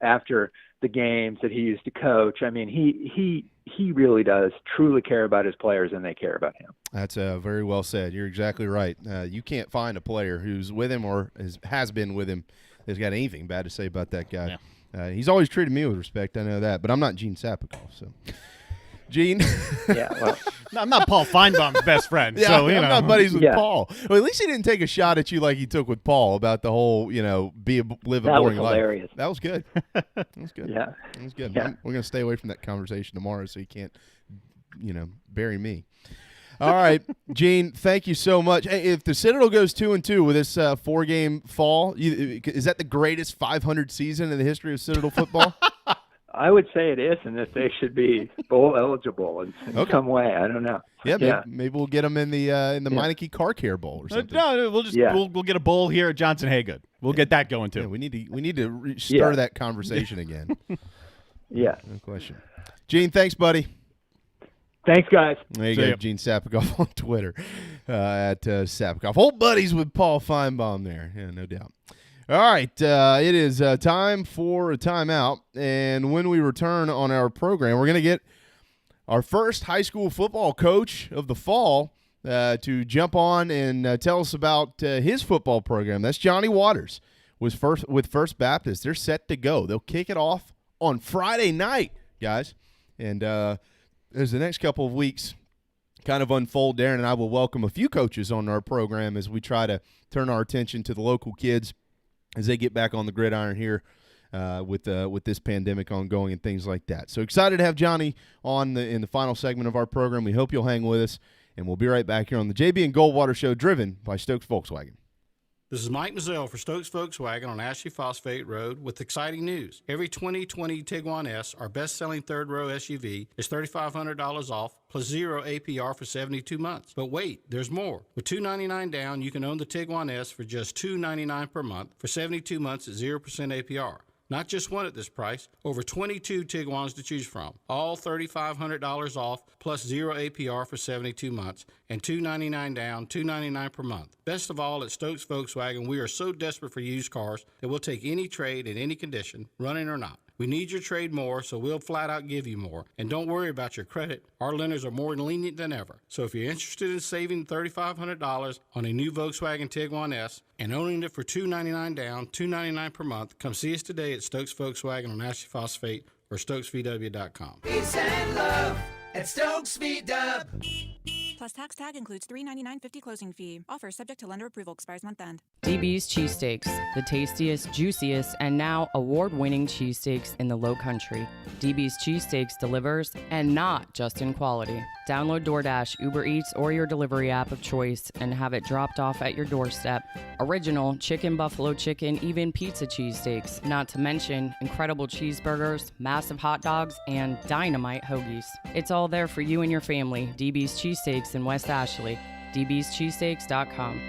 after the games that he used to coach. I mean, he really does truly care about his players, and they care about him. That's very well said. You're exactly right. You can't find a player who's with him or has been with him that's got anything bad to say about that guy. Yeah. He's always treated me with respect. I know that, but I'm not Gene Sapikoff, so. Gene? Yeah, well. No, I'm not Paul Feinbaum's best friend. Yeah, so, I'm not buddies with Paul. Well, at least he didn't take a shot at you like he took with Paul about the whole, live a boring life. Hilarious. That was good. That was good. Yeah. That was good. Yeah. We're going to stay away from that conversation tomorrow so you can't, bury me. All right, Gene, thank you so much. Hey, if the Citadel goes 2-2 with this 4-game fall, is that the greatest 500 season in the history of Citadel football? I would say it is, and that they should be bowl eligible in some way. I don't know. Yeah, maybe we'll get them in the Meineke Car Care Bowl or something. No, we'll just we'll get a bowl here at Johnson Haygood. We'll get that going too. Yeah, we need to stir that conversation again. Yeah, no question. Gene, thanks, buddy. Thanks, guys. There you go, Gene Sapikoff on Twitter at Sapikoff. Old buddies with Paul Feinbaum there. Yeah, no doubt. All right, it is time for a timeout, and when we return on our program, we're going to get our first high school football coach of the fall to jump on and tell us about his football program. That's Johnny Waters with First Baptist. They're set to go. They'll kick it off on Friday night, guys, and as the next couple of weeks kind of unfold, Darren and I will welcome a few coaches on our program as we try to turn our attention to the local kids as they get back on the gridiron here with this pandemic ongoing and things like that. So excited to have Johnny on in the final segment of our program. We hope you'll hang with us, and we'll be right back here on the JB and Goldwater Show, driven by Stokes Volkswagen. This is Mike Mazzell for Stokes Volkswagen on Ashley Phosphate Road with exciting news. Every 2020 Tiguan S, our best-selling third-row SUV, is $3,500 off plus 0 APR for 72 months. But wait, there's more. With $299 down, you can own the Tiguan S for just $299 per month for 72 months at 0% APR. Not just one at this price, over 22 Tiguans to choose from. All $3,500 off plus 0 APR for 72 months and $299 down, $299 per month. Best of all, at Stokes Volkswagen, we are so desperate for used cars that we'll take any trade in any condition, running or not. We need your trade more, so we'll flat out give you more. And don't worry about your credit. Our lenders are more lenient than ever. So if you're interested in saving $3,500 on a new Volkswagen Tiguan S and owning it for $299 down, $299 per month, come see us today at Stokes Volkswagen on Ashley Phosphate or StokesVW.com. Peace and love at Stokes VW. Plus tax tag includes $399.50 closing fee. Offer subject to lender approval. Expires month end. DB's Cheesesteaks, the tastiest, juiciest, and now award-winning cheesesteaks in the Low Country. DB's Cheesesteaks delivers, and not just in quality. Download DoorDash, Uber Eats, or your delivery app of choice and have it dropped off at your doorstep. Original chicken, buffalo chicken, even pizza cheesesteaks. Not to mention incredible cheeseburgers, massive hot dogs, and dynamite hoagies. It's all there for you and your family. DB's Cheesesteaks in West Ashley. dbscheesesteaks.com.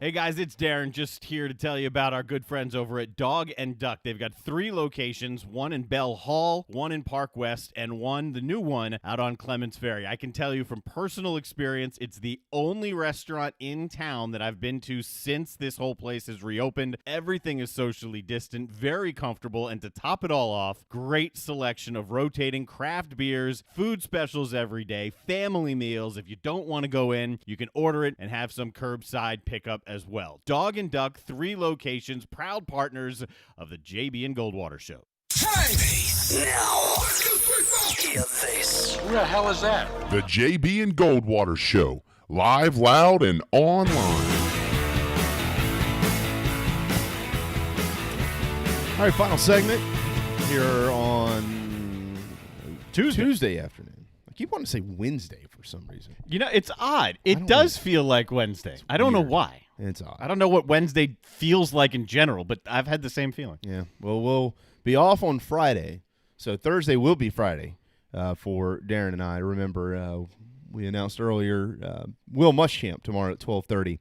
Hey guys, it's Darren, just here to tell you about our good friends over at Dog and Duck. They've got 3 locations, one in Bell Hall, one in Park West, and one, the new one, out on Clements Ferry. I can tell you from personal experience, it's the only restaurant in town that I've been to since this whole place has reopened. Everything is socially distant, very comfortable, and to top it all off, great selection of rotating craft beers, food specials every day, family meals. If you don't want to go in, you can order it and have some curbside pickup as well. Dog and Duck, 3 locations, proud partners of the JB and Goldwater Show. Now, hear this. Who the hell is that? The JB and Goldwater Show, live, loud, and online. All right, final segment here on Tuesday afternoon. I keep wanting to say Wednesday for some reason. You know, it's odd. It does feel like Wednesday. I don't know why. It's odd. I don't know what Wednesday feels like in general, but I've had the same feeling. Yeah. Well, we'll be off on Friday, so Thursday will be Friday for Darren and I. Remember, we announced earlier Will Muschamp tomorrow at 12:30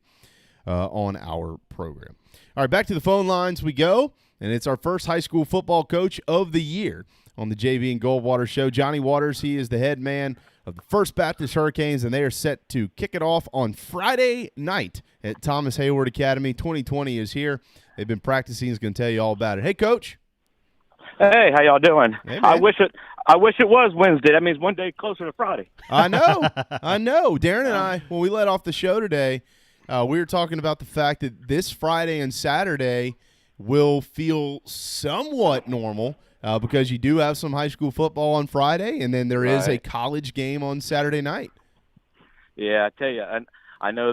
on our program. All right, back to the phone lines we go, and it's our first high school football coach of the year on the JB and Goldwater Show. Johnny Waters, he is the head man of the First Baptist Hurricanes, and they are set to kick it off on Friday night at Thomas Hayward Academy. 2020 is here. They've been practicing. He's going to tell you all about it. Hey, Coach. Hey, how y'all doing? Hey, I wish it was Wednesday. That means one day closer to Friday. I know. Darren and I, when we let off the show today, we were talking about the fact that this Friday and Saturday will feel somewhat normal because you do have some high school football on Friday, and then there is a college game on Saturday night. Yeah, I tell you, and I know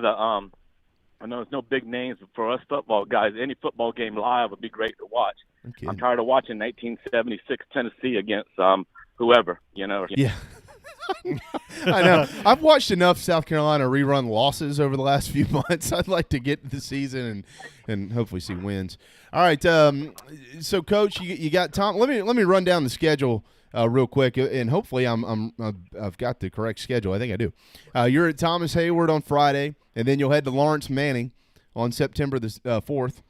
it's no big names for us football guys. Any football game live would be great to watch. Okay. I'm tired of watching 1976 Tennessee against whoever, Yeah. I know. I've watched enough South Carolina rerun losses over the last few months. I'd like to get to the season and hopefully see wins. All right. So, Coach, you got Tom. Let me run down the schedule real quick, and hopefully I've got the correct schedule. I think I do. You're at Thomas Hayward on Friday, and then you'll head to Lawrence Manning on September the 4th.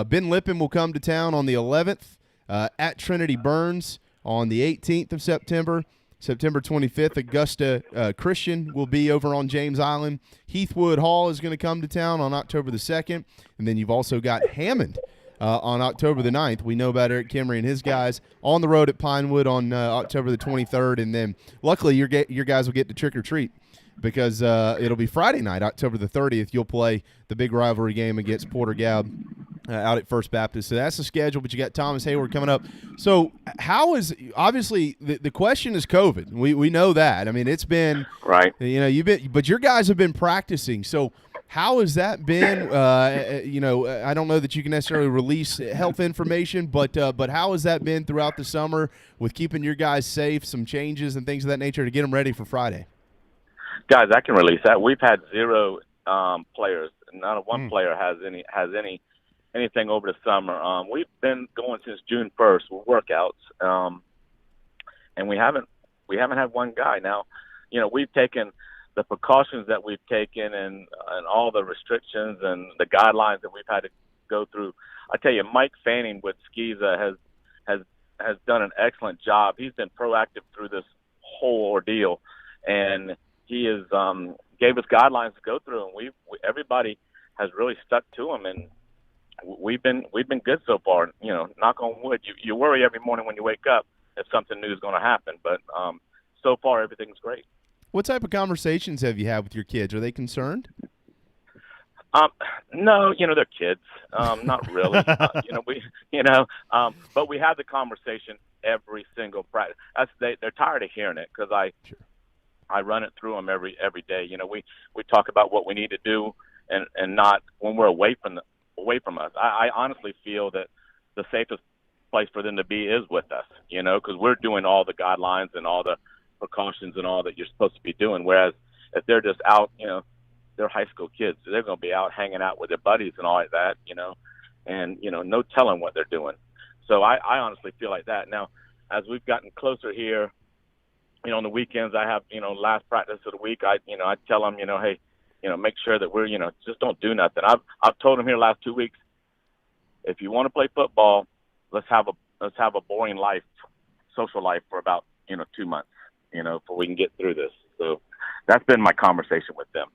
Ben Lippen will come to town on the 11th at Trinity Burns on the 18th of September. September 25th, Augusta Christian will be over on James Island. Heathwood Hall is going to come to town on October the 2nd. And then you've also got Hammond on October the 9th. We know about Eric Kimry and his guys on the road at Pinewood on October the 23rd. And then luckily your guys will get to trick or treat because it'll be Friday night, October the 30th. You'll play the big rivalry game against Porter Gab out at First Baptist. So that's the schedule, but you got Thomas Hayward coming up. So how is – obviously the question is COVID. We know that. I mean, it's been – right. But your guys have been practicing. So how has that been? I don't know that you can necessarily release health information, but how has that been throughout the summer with keeping your guys safe, some changes and things of that nature to get them ready for Friday? Guys, I can release that. We've had 0 players. Not one player has anything over the summer. We've been going since June 1st with workouts, and we haven't had one guy. Now, we've taken the precautions that we've taken and all the restrictions and the guidelines that we've had to go through. I tell you, Mike Fanning with Skeeza has done an excellent job. He's been proactive through this whole ordeal, and he has gave us guidelines to go through, and everybody has really stuck to them, and we've been good so far. Knock on wood. You worry every morning when you wake up if something new is going to happen, but so far everything's great. What type of conversations have you had with your kids? Are they concerned? No, they're kids. Not really. But we have the conversation every single practice. They're tired of hearing it because I run it through them every day. We talk about what we need to do and not when we're away from us. I honestly feel that the safest place for them to be is with us, because we're doing all the guidelines and all the precautions and all that you're supposed to be doing. Whereas if they're just out, they're high school kids. They're going to be out hanging out with their buddies and all like that, and, no telling what they're doing. So I honestly feel like that. Now, as we've gotten closer here, on the weekends I have, last practice of the week, I tell them, hey, make sure that we're, just don't do nothing. I've told them here the last 2 weeks, if you want to play football, let's have a boring life, social life for about, 2 months, before we can get through this. So that's been my conversation with them.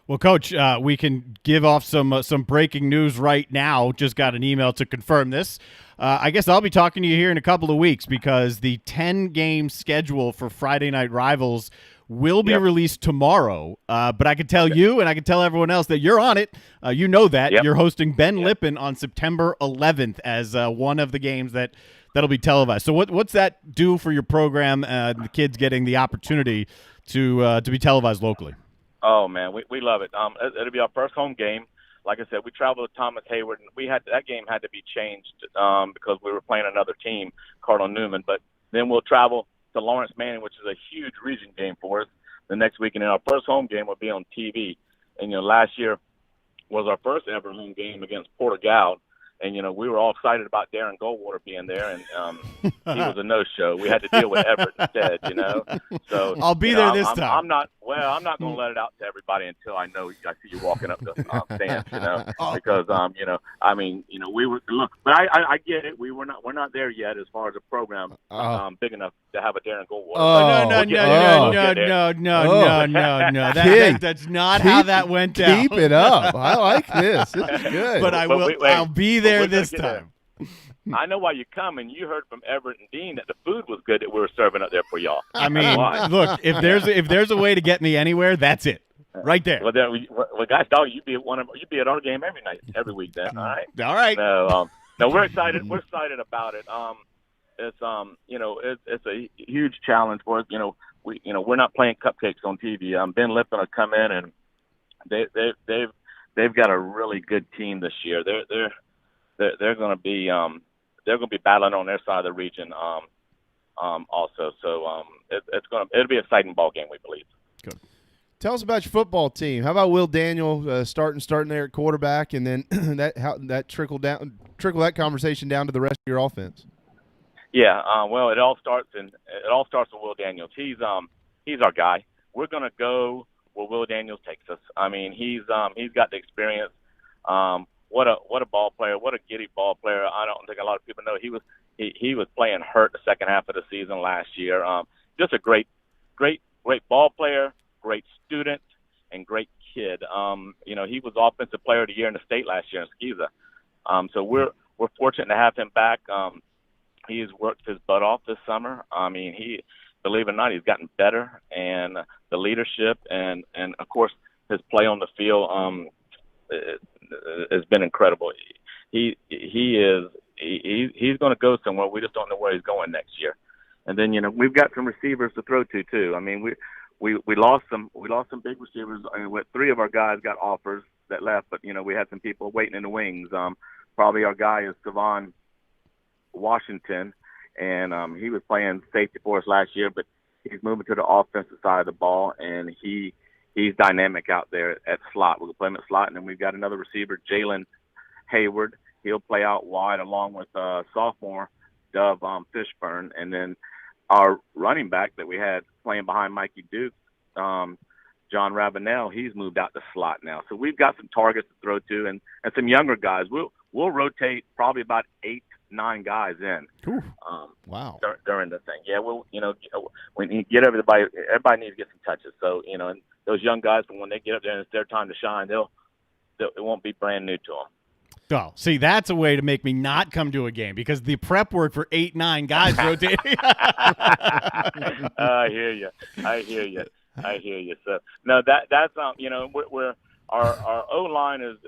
Well, Coach, we can give off some breaking news right now. Just got an email to confirm this. I guess I'll be talking to you here in a couple of weeks because the 10-game schedule for Friday Night Rivals will be released tomorrow. But I can tell you and I can tell everyone else that you're on it. You know that. You're hosting Ben Lippen on September 11th as one of the games that'll be televised. So what's that do for your program, the kids getting the opportunity to be televised locally? Oh, man, we love it. It'll be our first home game. Like I said, we traveled to Thomas Hayward, and that game had to be changed because we were playing another team, Cardinal Newman. But then we'll travel to Lawrence Manning, which is a huge region game for us the next week. And then our first home game will be on TV. And, last year was our first ever home game against Porter Gowd. And, we were all excited about Darren Goldwater being there, and he was a no-show. We had to deal with Everett instead, So I'll be there this time. I'm not Well, I'm not going to let it out to everybody until I see you walking up the stands, because we were but I get it. We're not there yet as far as a program big enough to have a Darren Goldwater. No. That's not how that went down. Keep it up. I like this. This is good. But I'll be there this time. I know why you come, and you heard from Everett and Dean that the food was good that we were serving up there for y'all. I mean, look, if there's a way to get me anywhere, that's it, right there. Well, guys, dog, you'd be at our game every night, every week. Then, all right. All right. No, we're excited. We're excited about it. It's a huge challenge for us. We're not playing cupcakes on TV. Ben Lippen will come in, and they've got a really good team this year. They're going to be battling on their side of the region also. So it'll be an exciting ball game, we believe. Good. Tell us about your football team. How about Will Daniel starting there at quarterback, and then that trickle that conversation down to the rest of your offense? Yeah, well, it all starts with Will Daniels. He's our guy. We're going to go where Will Daniels takes us. I mean, he's got the experience. What a ball player! What a giddy ball player! I don't think a lot of people know he was playing hurt the second half of the season last year. Just a great ball player, great student, and great kid. He was offensive player of the year in the state last year in Skeeza. So we're fortunate to have him back. He's worked his butt off this summer. I mean, believe it or not, he's gotten better, and the leadership and of course his play on the field has been incredible. He's going to go somewhere. We just don't know where he's going next year. And then we've got some receivers to throw to too. I mean, we lost some big receivers. I mean, three of our guys got offers that left, but we had some people waiting in the wings. Probably our guy is Savon Washington, and he was playing safety for us last year, but he's moving to the offensive side of the ball, and he's dynamic out there at slot. We'll play him at slot, and then we've got another receiver, Jalen Hayward. He'll play out wide along with sophomore Dove Fishburne, and then our running back that we had playing behind Mikey Duke, John Ravenel, he's moved out to slot now. So we've got some targets to throw to, and some younger guys. We'll rotate probably about 8-9 guys in. Wow. During the thing. Yeah, when you get everybody needs to get some touches. So, and those young guys, when they get up there and it's their time to shine, it won't be brand new to them. Oh, see, that's a way to make me not come to a game, because the prep work for 8-9 guys rotating. I hear you. So no, that's we're our O line is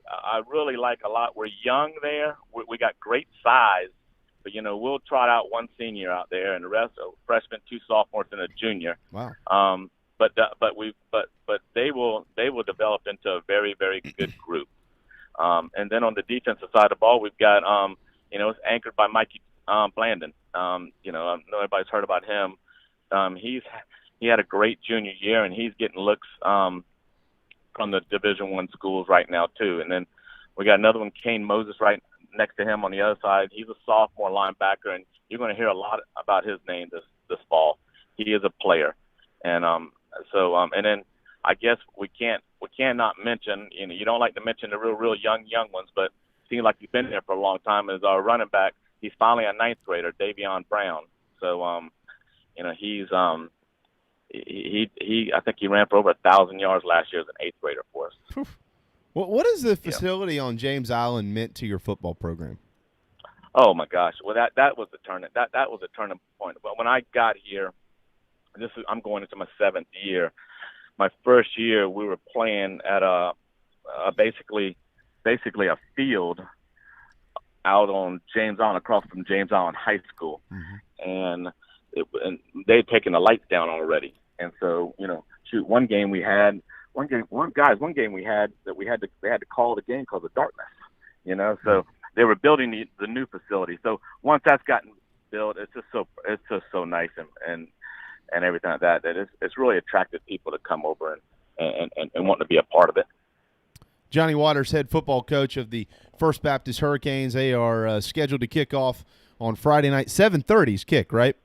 I really like a lot. We're young there. We got great size, but we'll trot out one senior out there, and the rest are freshmen, 2 sophomores, and a junior. Wow. But they will develop into a very, very good group. And then on the defensive side of the ball, we've got it's anchored by Mikey Blandon. I know everybody's heard about him. He had a great junior year, and he's getting looks from the Division I schools right now too. And then we got another one, Kane Moses, right next to him on the other side. He's a sophomore linebacker, and you're going to hear a lot about his name this fall. He is a player, and and then I guess we cannot mention, you don't like to mention the real young ones, but it seems like he's been there for a long time, is our running back. He's finally a 9th grader, Davion Brown. So he's I think he ran for over 1,000 yards last year as an 8th grader for us. What has the facility on James Island meant to your football program? Oh my gosh! Well, that was the turning point. But when I got here, I'm going into my 7th year. My first year, we were playing at basically a field out on James Island, across from James Island High School, and they'd taken the lights down already. And so, one game we had that they had to call the game because of darkness. So they were building the new facility. So once that's gotten built, it's just so nice and everything like that it's really attracted people to come over and want to be a part of it. Johnny Waters, head football coach of the First Baptist Hurricanes. They are scheduled to kick off on Friday night, 7:30's kick, right?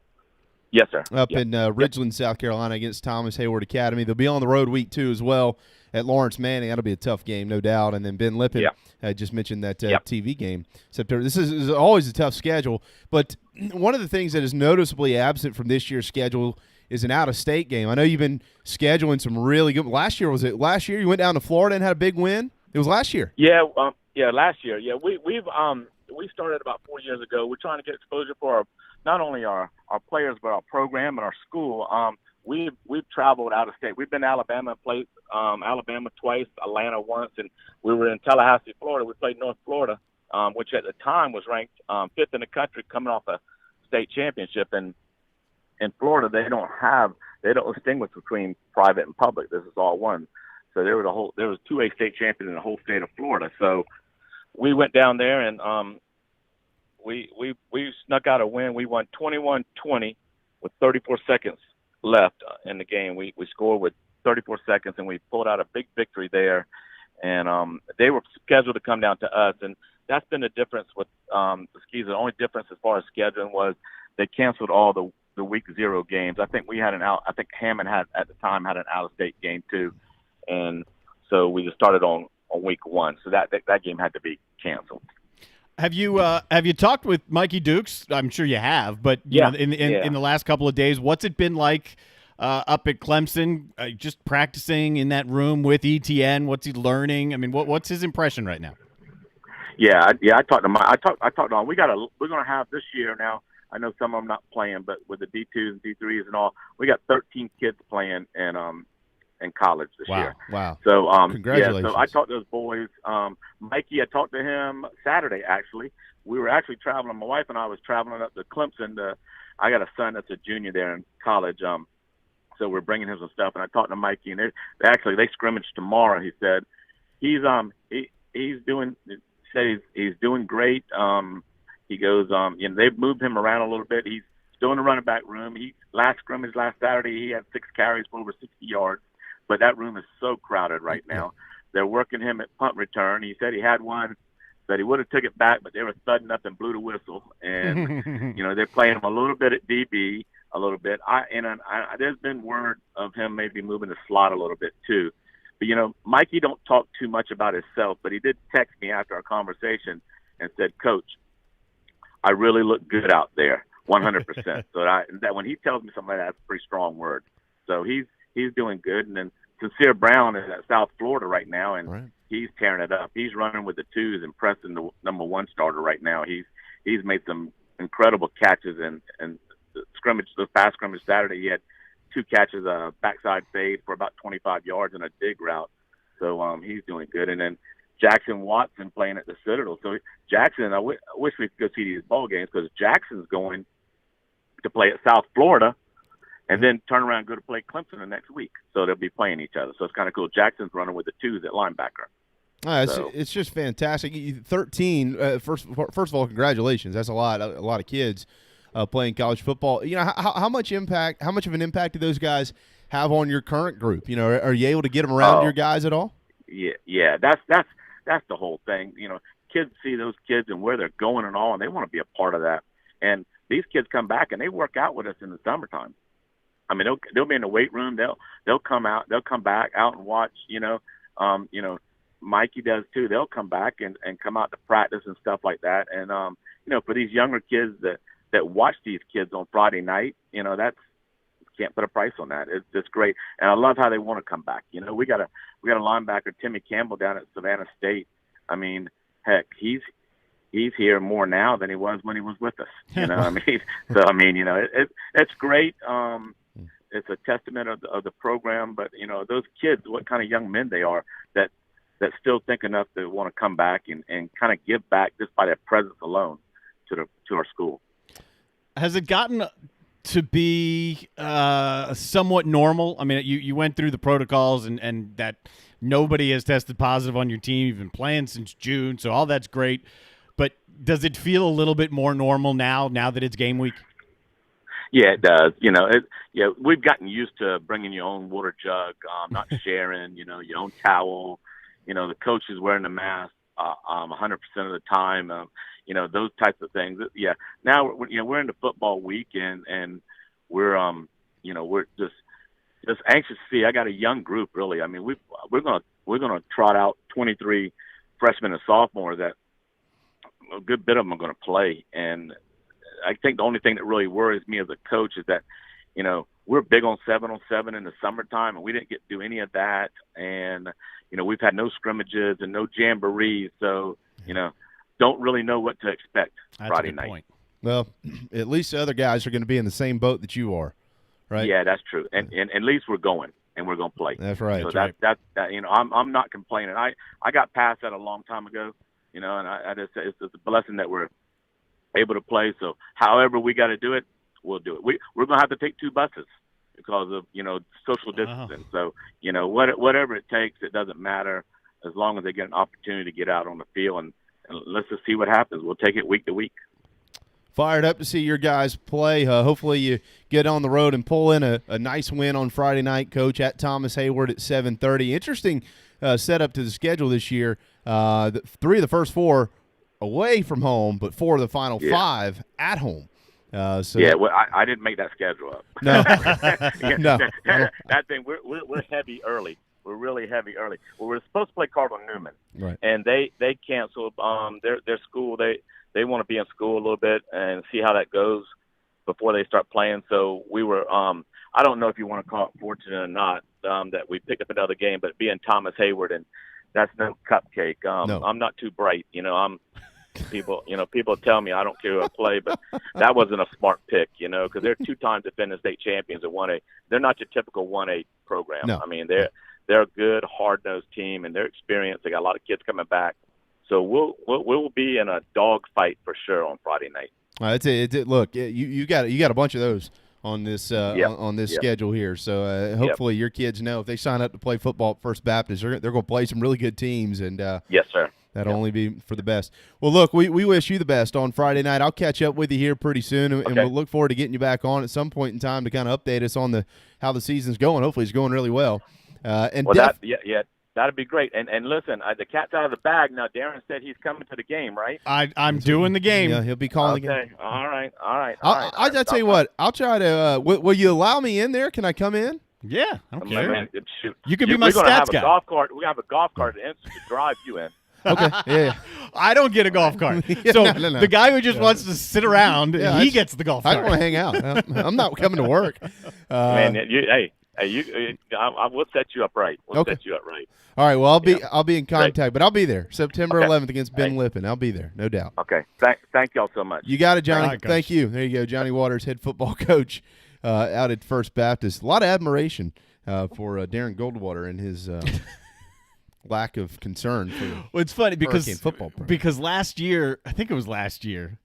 Yes, sir. Up in Ridgeland, South Carolina, against Thomas Hayward Academy. They'll be on the road week 2 as well at Lawrence Manning. That'll be a tough game, no doubt. And then Ben Lippin just mentioned that TV game September. This is always a tough schedule, but one of the things that is noticeably absent from this year's schedule is an out-of-state game. I know you've been scheduling some really good. Last year you went down to Florida and had a big win? It was last year. Yeah, last year. Yeah, we started about 4 years ago. We're trying to get exposure for not only our players but our program and our school. We've traveled out of state. We've been to Alabama, played Alabama twice, Atlanta once, and we were in Tallahassee, Florida. We played North Florida, which at the time was ranked 5th in the country, coming off a state championship. And in Florida, they don't distinguish between private and public. This is all one. So there was 2A state champion in the whole state of Florida. So we went down there and we snuck out a win. We won 21-20 with 34 seconds left in the game. We scored with 34 seconds and we pulled out a big victory there. And they were scheduled to come down to us, and that's been the difference with the Skis. The only difference as far as scheduling was they canceled all the week 0 games. I think Hammond had at the time had an out-of-state game too, and so we just started on week 1. So that game had to be canceled. Have you talked with Mikey Dukes? I'm sure you have, but in the last couple of days, what's it been like up at Clemson? Just practicing in that room with ETN. What's he learning? I mean, what's his impression right now? I talked to Mike. I talked to him. We're gonna have this year now. I know some of them not playing, but with the D2s and D3s and all, we got 13 kids playing in college this year. Wow. So congratulations. So I talked to those boys. Mikey, I talked to him Saturday actually. We were actually traveling. My wife and I was traveling up to Clemson. I got a son that's a junior there in college. So we're bringing him some stuff, and I talked to Mikey, and they scrimmage tomorrow. He said he's doing great. He goes, they've moved him around a little bit. He's still in the running back room. Last scrimmage last Saturday, he had 6 carries for over 60 yards. But that room is so crowded right now. They're working him at punt return. He said he had one that he would have took it back, but they were thudding up and blew the whistle. And they're playing him a little bit at DB, a little bit. There's been word of him maybe moving the slot a little bit too. But Mikey don't talk too much about himself, but he did text me after our conversation and said, "Coach, I really look good out there, 100%." So that when he tells me something like that, that's a pretty strong word. So he's doing good. And then Sincere Brown is at South Florida right now, and he's tearing it up. He's running with the 2s and pressing the number 1 starter right now. He's made some incredible catches and the past scrimmage Saturday. He had 2 catches, a backside fade for about 25 yards and a dig route. So he's doing good. And then Jackson Watson playing at the Citadel. So Jackson, I wish we could go see these ball games because Jackson's going to play at South Florida and then turn around and go to play Clemson the next week. So they'll be playing each other. So it's kind of cool. Jackson's running with the 2s at linebacker. It's just fantastic. 13. First of all, congratulations. That's a lot of kids playing college football. How much of an impact do those guys have on your current group? Are you able to get them around your guys at all? Yeah. That's the whole thing. Kids see those kids and where they're going and all, and they want to be a part of that. And these kids come back and they work out with us in the summertime. I mean, they'll be in the weight room. They'll come back out and watch. Mikey does too. They'll come back and come out to practice and stuff like that. And for these younger kids that watch these kids on Friday night, that's can't put a price on that. It's just great, and I love how they want to come back. We got a linebacker, Timmy Campbell, down at Savannah State. I mean, heck, he's here more now than he was when he was with us. It's great. It's a testament of the program, but those kids, what kind of young men they are that still think enough to want to come back and kind of give back just by their presence alone to our school. Has it gotten to be somewhat normal? I mean, you went through the protocols and that nobody has tested positive on your team. You've been playing since June, so all that's great. But does it feel a little bit more normal now that it's game week? Yeah, it does. We've gotten used to bringing your own water jug, not sharing, your own towel. The coach is wearing the mask 100% of the time. Those types of things. Yeah. Now, we're in the football week and we're just anxious to see. I got a young group, really. I mean, we're gonna trot out 23 freshmen and sophomores that a good bit of them are going to play. And I think the only thing that really worries me as a coach is that, we're big on 7-on-7 in the summertime, and we didn't get to do any of that. And, we've had no scrimmages and no jamborees. So, don't really know what to expect Friday night. Point. Well, at least the other guys are going to be in the same boat that you are, right? Yeah, that's true. And at least we're going, and we're going to play. That's right. So that's right. I'm not complaining. I got past that a long time ago, and I just it's a blessing that we're able to play. So however we got to do it, we'll do it. We're going to have to take 2 buses because of, social distancing. So, whatever it takes, it doesn't matter as long as they get an opportunity to get out on the field, and let's just see what happens. We'll take it week to week. Fired up to see your guys play. Hopefully you get on the road and pull in a nice win on Friday night, Coach, at Thomas Hayward at 7:30. Interesting setup to the schedule this year. 3 of the first 4 away from home, but 4 of the final 5 at home. Well, I didn't make that schedule up. No, no. That thing, we're heavy early. We're really heavy early. Well, we're supposed to play Cardinal Newman, right? And they canceled their school. They want to be in school a little bit and see how that goes before they start playing. So we were I don't know if you want to call it fortunate or not that we picked up another game, but being Thomas Hayward, and that's no cupcake. No. I'm not too bright, People tell me I don't care who I play, but that wasn't a smart pick, because they're 2-time defending state champions at 1A. They're not your typical 1A program. No. I mean, they're a good, hard-nosed team, and they're experienced. They got a lot of kids coming back. So we'll be in a dog fight for sure on Friday night. That's it. Look, you got a bunch of those on this on this schedule here. So hopefully your kids know if they sign up to play football at First Baptist, they're going to play some really good teams. And yes, sir. That'll only be for the best. Well, look, we wish you the best on Friday night. I'll catch up with you here pretty soon, and we'll look forward to getting you back on at some point in time to kind of update us on how the season's going. Hopefully it's going really well. That'd be great. And listen, the cat's out of the bag now. Darren said he's coming to the game, right? I'm doing the game. Yeah, he'll be calling the game. All right. I'll tell you what. I'll try to. Will you allow me in there? Can I come in? Yeah, I don't care. Man, shoot. You can be my stats guy. We have a golf cart to drive you in. Okay. Yeah. I don't get a golf cart. So no. the guy who just wants to sit around, he gets the golf cart. I don't want to hang out. I'm not coming to work. Man, I will set you up right. Set you up right. All right. Well, I'll be in contact, but I'll be there September 11th against Ben Lippin. I'll be there, no doubt. Okay. Thank y'all so much. You got it, Johnny. All right, thank you. There you go, Johnny Waters, head football coach out at First Baptist. A lot of admiration for Darren Goldwater and his lack of concern for it's funny because football program. Because last year, I think it was last year,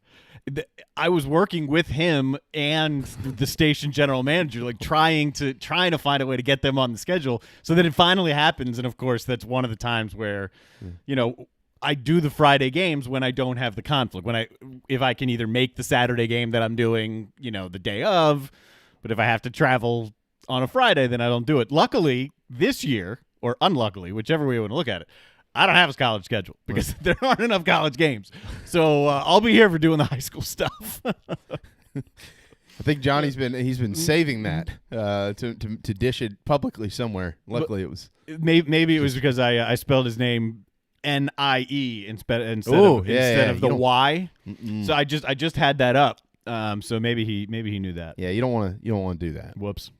I was working with him and the station general manager, like trying to find a way to get them on the schedule so that it finally happens. And of course, that's one of the times where, I do the Friday games when I don't have the conflict. If I can either make the Saturday game that I'm doing, the day of, but if I have to travel on a Friday, then I don't do it. Luckily, this year, or unluckily, whichever way you want to look at it, I don't have a college schedule because there aren't enough college games. So I'll be here for doing the high school stuff. I think Johnny's been saving that to dish it publicly somewhere. Luckily, it was maybe it was because I spelled his name NIE instead of the Y. So I just had that up. So maybe he knew that. Yeah, you don't want to do that. Whoops.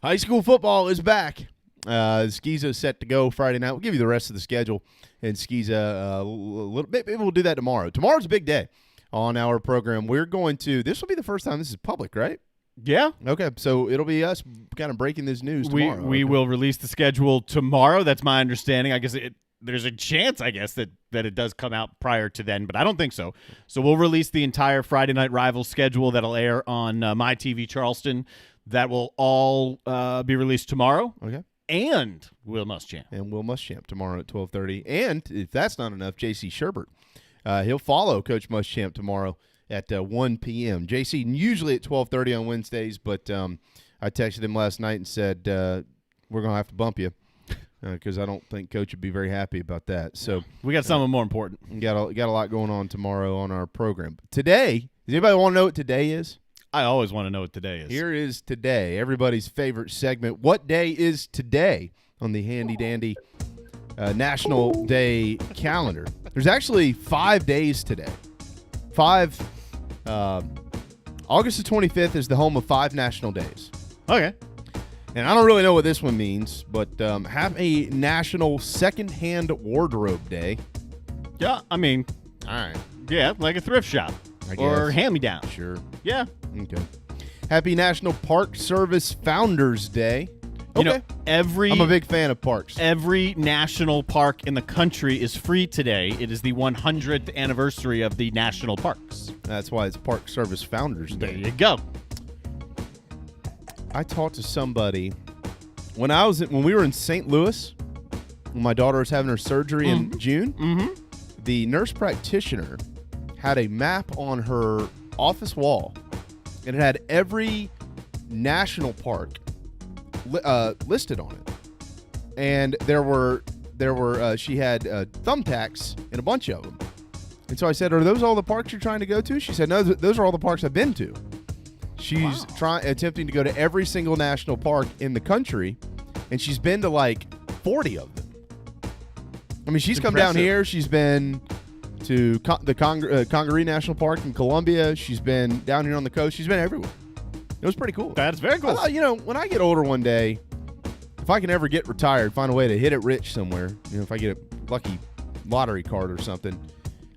High school football is back. Skiza set to go Friday night. We'll give you the rest of the schedule. And Skiza, maybe we'll do that tomorrow. Tomorrow's a big day on our program. This will be the first time this is public, right? Yeah. Okay, so it'll be us kind of breaking this news tomorrow. We will release the schedule tomorrow. That's my understanding. I guess there's a chance, that it does come out prior to then, but I don't think so. So we'll release the entire Friday Night Rivals schedule that'll air on My TV Charleston. That will all be released tomorrow. Okay. And Will Muschamp. And Will Muschamp tomorrow at 12:30. And if that's not enough, J.C. Sherbert. He'll follow Coach Muschamp tomorrow at 1 p.m. J.C. usually at 12:30 on Wednesdays, but I texted him last night and said, we're going to have to bump you because I don't think Coach would be very happy about that. So we got something more important. We got a lot going on tomorrow on our program. Today, does anybody want to know what today is? I always want to know what today is. Here is today, everybody's favorite segment. What day is today on the handy-dandy National Day calendar? There's actually 5 days today. August the 25th is the home of 5 national days. Okay. And I don't really know what this one means, but happy National Secondhand Wardrobe Day. Yeah, I mean, all right. Yeah, like a thrift shop or hand-me-down. Sure. Yeah. Okay. Happy National Park Service Founders Day. You know, Okay. I'm a big fan of parks. Every national park in the country is free today. It is the 100th anniversary of the national parks. That's why it's Park Service Founders Day. There you go. I talked to somebody when we were in St. Louis, when my daughter was having her surgery in June. Mm-hmm. The nurse practitioner had a map on her office wall, and it had every national park listed on it. And she had thumbtacks in a bunch of them. And so I said, "Are those all the parks you're trying to go to?" She said, "No, those are all the parks I've been to." She's attempting to go to every single national park in the country, and she's been to like 40 of them. I mean, she's come down here. She's been to the Congaree National Park in Colombia. She's been down here on the coast. She's been everywhere. It was pretty cool. That's very cool. I thought, when I get older one day, if I can ever get retired, find a way to hit it rich somewhere, if I get a lucky lottery card or something,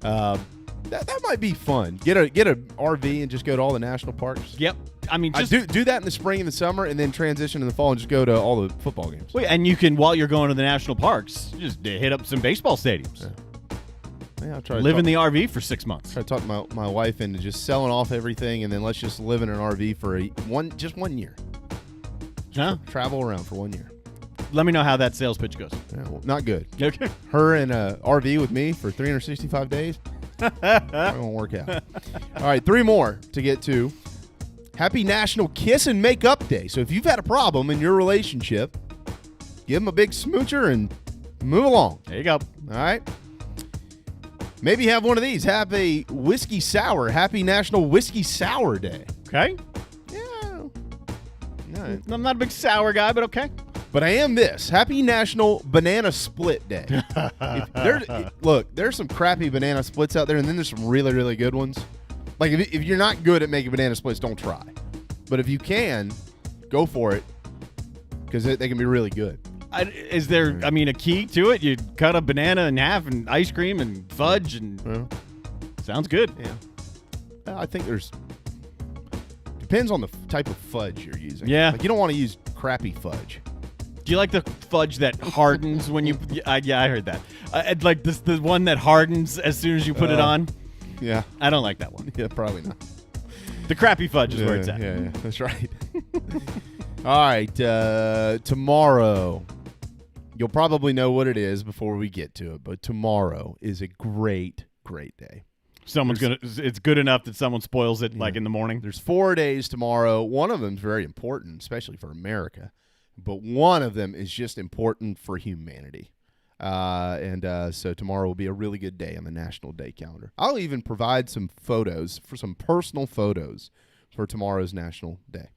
that might be fun. Get a RV and just go to all the national parks. Yep. I mean, just do that in the spring and the summer, and then transition in the fall and just go to all the football games. Well, and you can, while you're going to the national parks, just hit up some baseball stadiums. Yeah, I'll try to live in the RV for 6 months. Try to talk my wife into just selling off everything, and then let's just live in an RV for just 1 year. Huh? Travel around for 1 year. Let me know how that sales pitch goes. Yeah, well, not good. Okay. Her in a RV with me for 365 days. That won't work out. All right, 3 more to get to. Happy National Kiss and Make Up Day. So if you've had a problem in your relationship, give them a big smoocher and move along. There you go. All right. Maybe have one of these. Have a whiskey sour. Happy National Whiskey Sour Day. Okay. Yeah. Right. I'm not a big sour guy, but okay. But I am this. Happy National Banana Split Day. There's some crappy banana splits out there, and then there's some really, really good ones. Like, if you're not good at making banana splits, don't try. But if you can, go for it, because they can be really good. Is there, a key to it? You cut a banana in half and ice cream and fudge, and sounds good. Yeah. I think depends on the type of fudge you're using. Yeah. Like, you don't want to use crappy fudge. Do you like the fudge that hardens when you? Yeah, I heard that. Like the one that hardens as soon as you put it on. Yeah, I don't like that one. Yeah, probably not. The crappy fudge is where it's at. Yeah, that's right. All right, tomorrow. You'll probably know what it is before we get to it, but tomorrow is a great, great day. It's good enough that someone spoils it like in the morning. There's 4 days tomorrow. One of them is very important, especially for America. But one of them is just important for humanity. So tomorrow will be a really good day on the National Day calendar. I'll even provide some photos, for some personal photos, for tomorrow's National Day.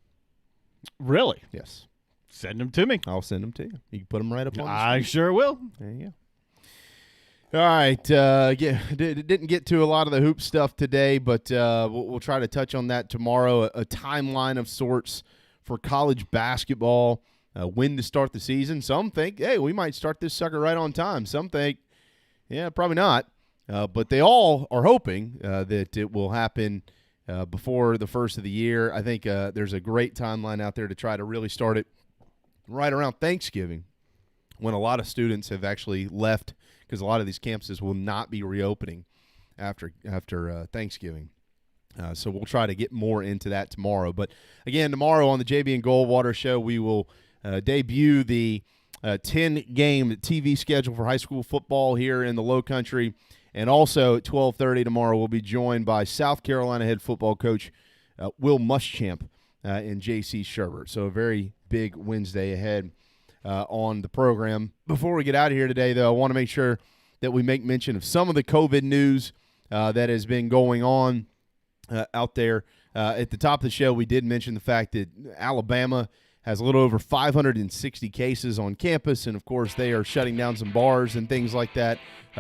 Really? Yes. Send them to me. I'll send them to you. You can put them right up on the I screen. sure will. There you go. All right. Didn't get to a lot of the hoop stuff today, but we'll try to touch on that tomorrow. A timeline of sorts for college basketball. When to start the season. Some think, hey, we might start this sucker right on time. Some think, yeah, probably not. But they all are hoping that it will happen before the first of the year. I think there's a great timeline out there to try to really start it right around Thanksgiving, when a lot of students have actually left, because a lot of these campuses will not be reopening after Thanksgiving. So we'll try to get more into that tomorrow. But, again, tomorrow on the JB and Goldwater Show, we will debut the 10-game TV schedule for high school football here in the Low Country. And also at 12:30 tomorrow, we'll be joined by South Carolina head football coach Will Muschamp and J.C. Sherbert. So a very big Wednesday ahead on the program. Before we get out of here today, though, I want to make sure that we make mention of some of the COVID news that has been going on out there. At the top of the show, we did mention the fact that Alabama has a little over 560 cases on campus, and, of course, they are shutting down some bars and things like that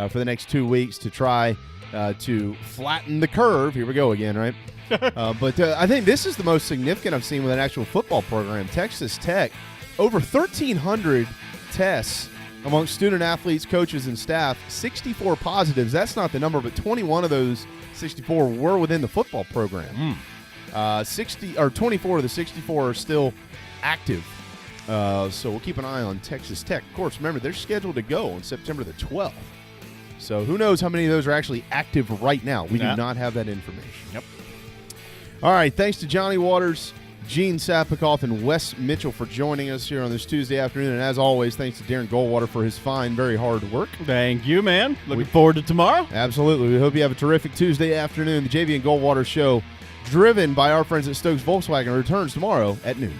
for the next 2 weeks to try to flatten the curve. Here we go again, right? But I think this is the most significant I've seen with an actual football program. Texas Tech, over 1,300 tests among student-athletes, coaches, and staff, 64 positives. That's not the number, but 21 of those 64 were within the football program. 24 of the 64 are still active. So we'll keep an eye on Texas Tech. Of course, remember, they're scheduled to go on September the 12th. So who knows how many of those are actually active right now. We do not have that information. Yep. All right, thanks to Johnny Waters, Gene Sapikoff, and Wes Mitchell for joining us here on this Tuesday afternoon. And as always, thanks to Darren Goldwater for his fine, very hard work. Thank you, man. Looking forward to tomorrow. Absolutely. We hope you have a terrific Tuesday afternoon. The JV and Goldwater Show, driven by our friends at Stokes Volkswagen, returns tomorrow at noon.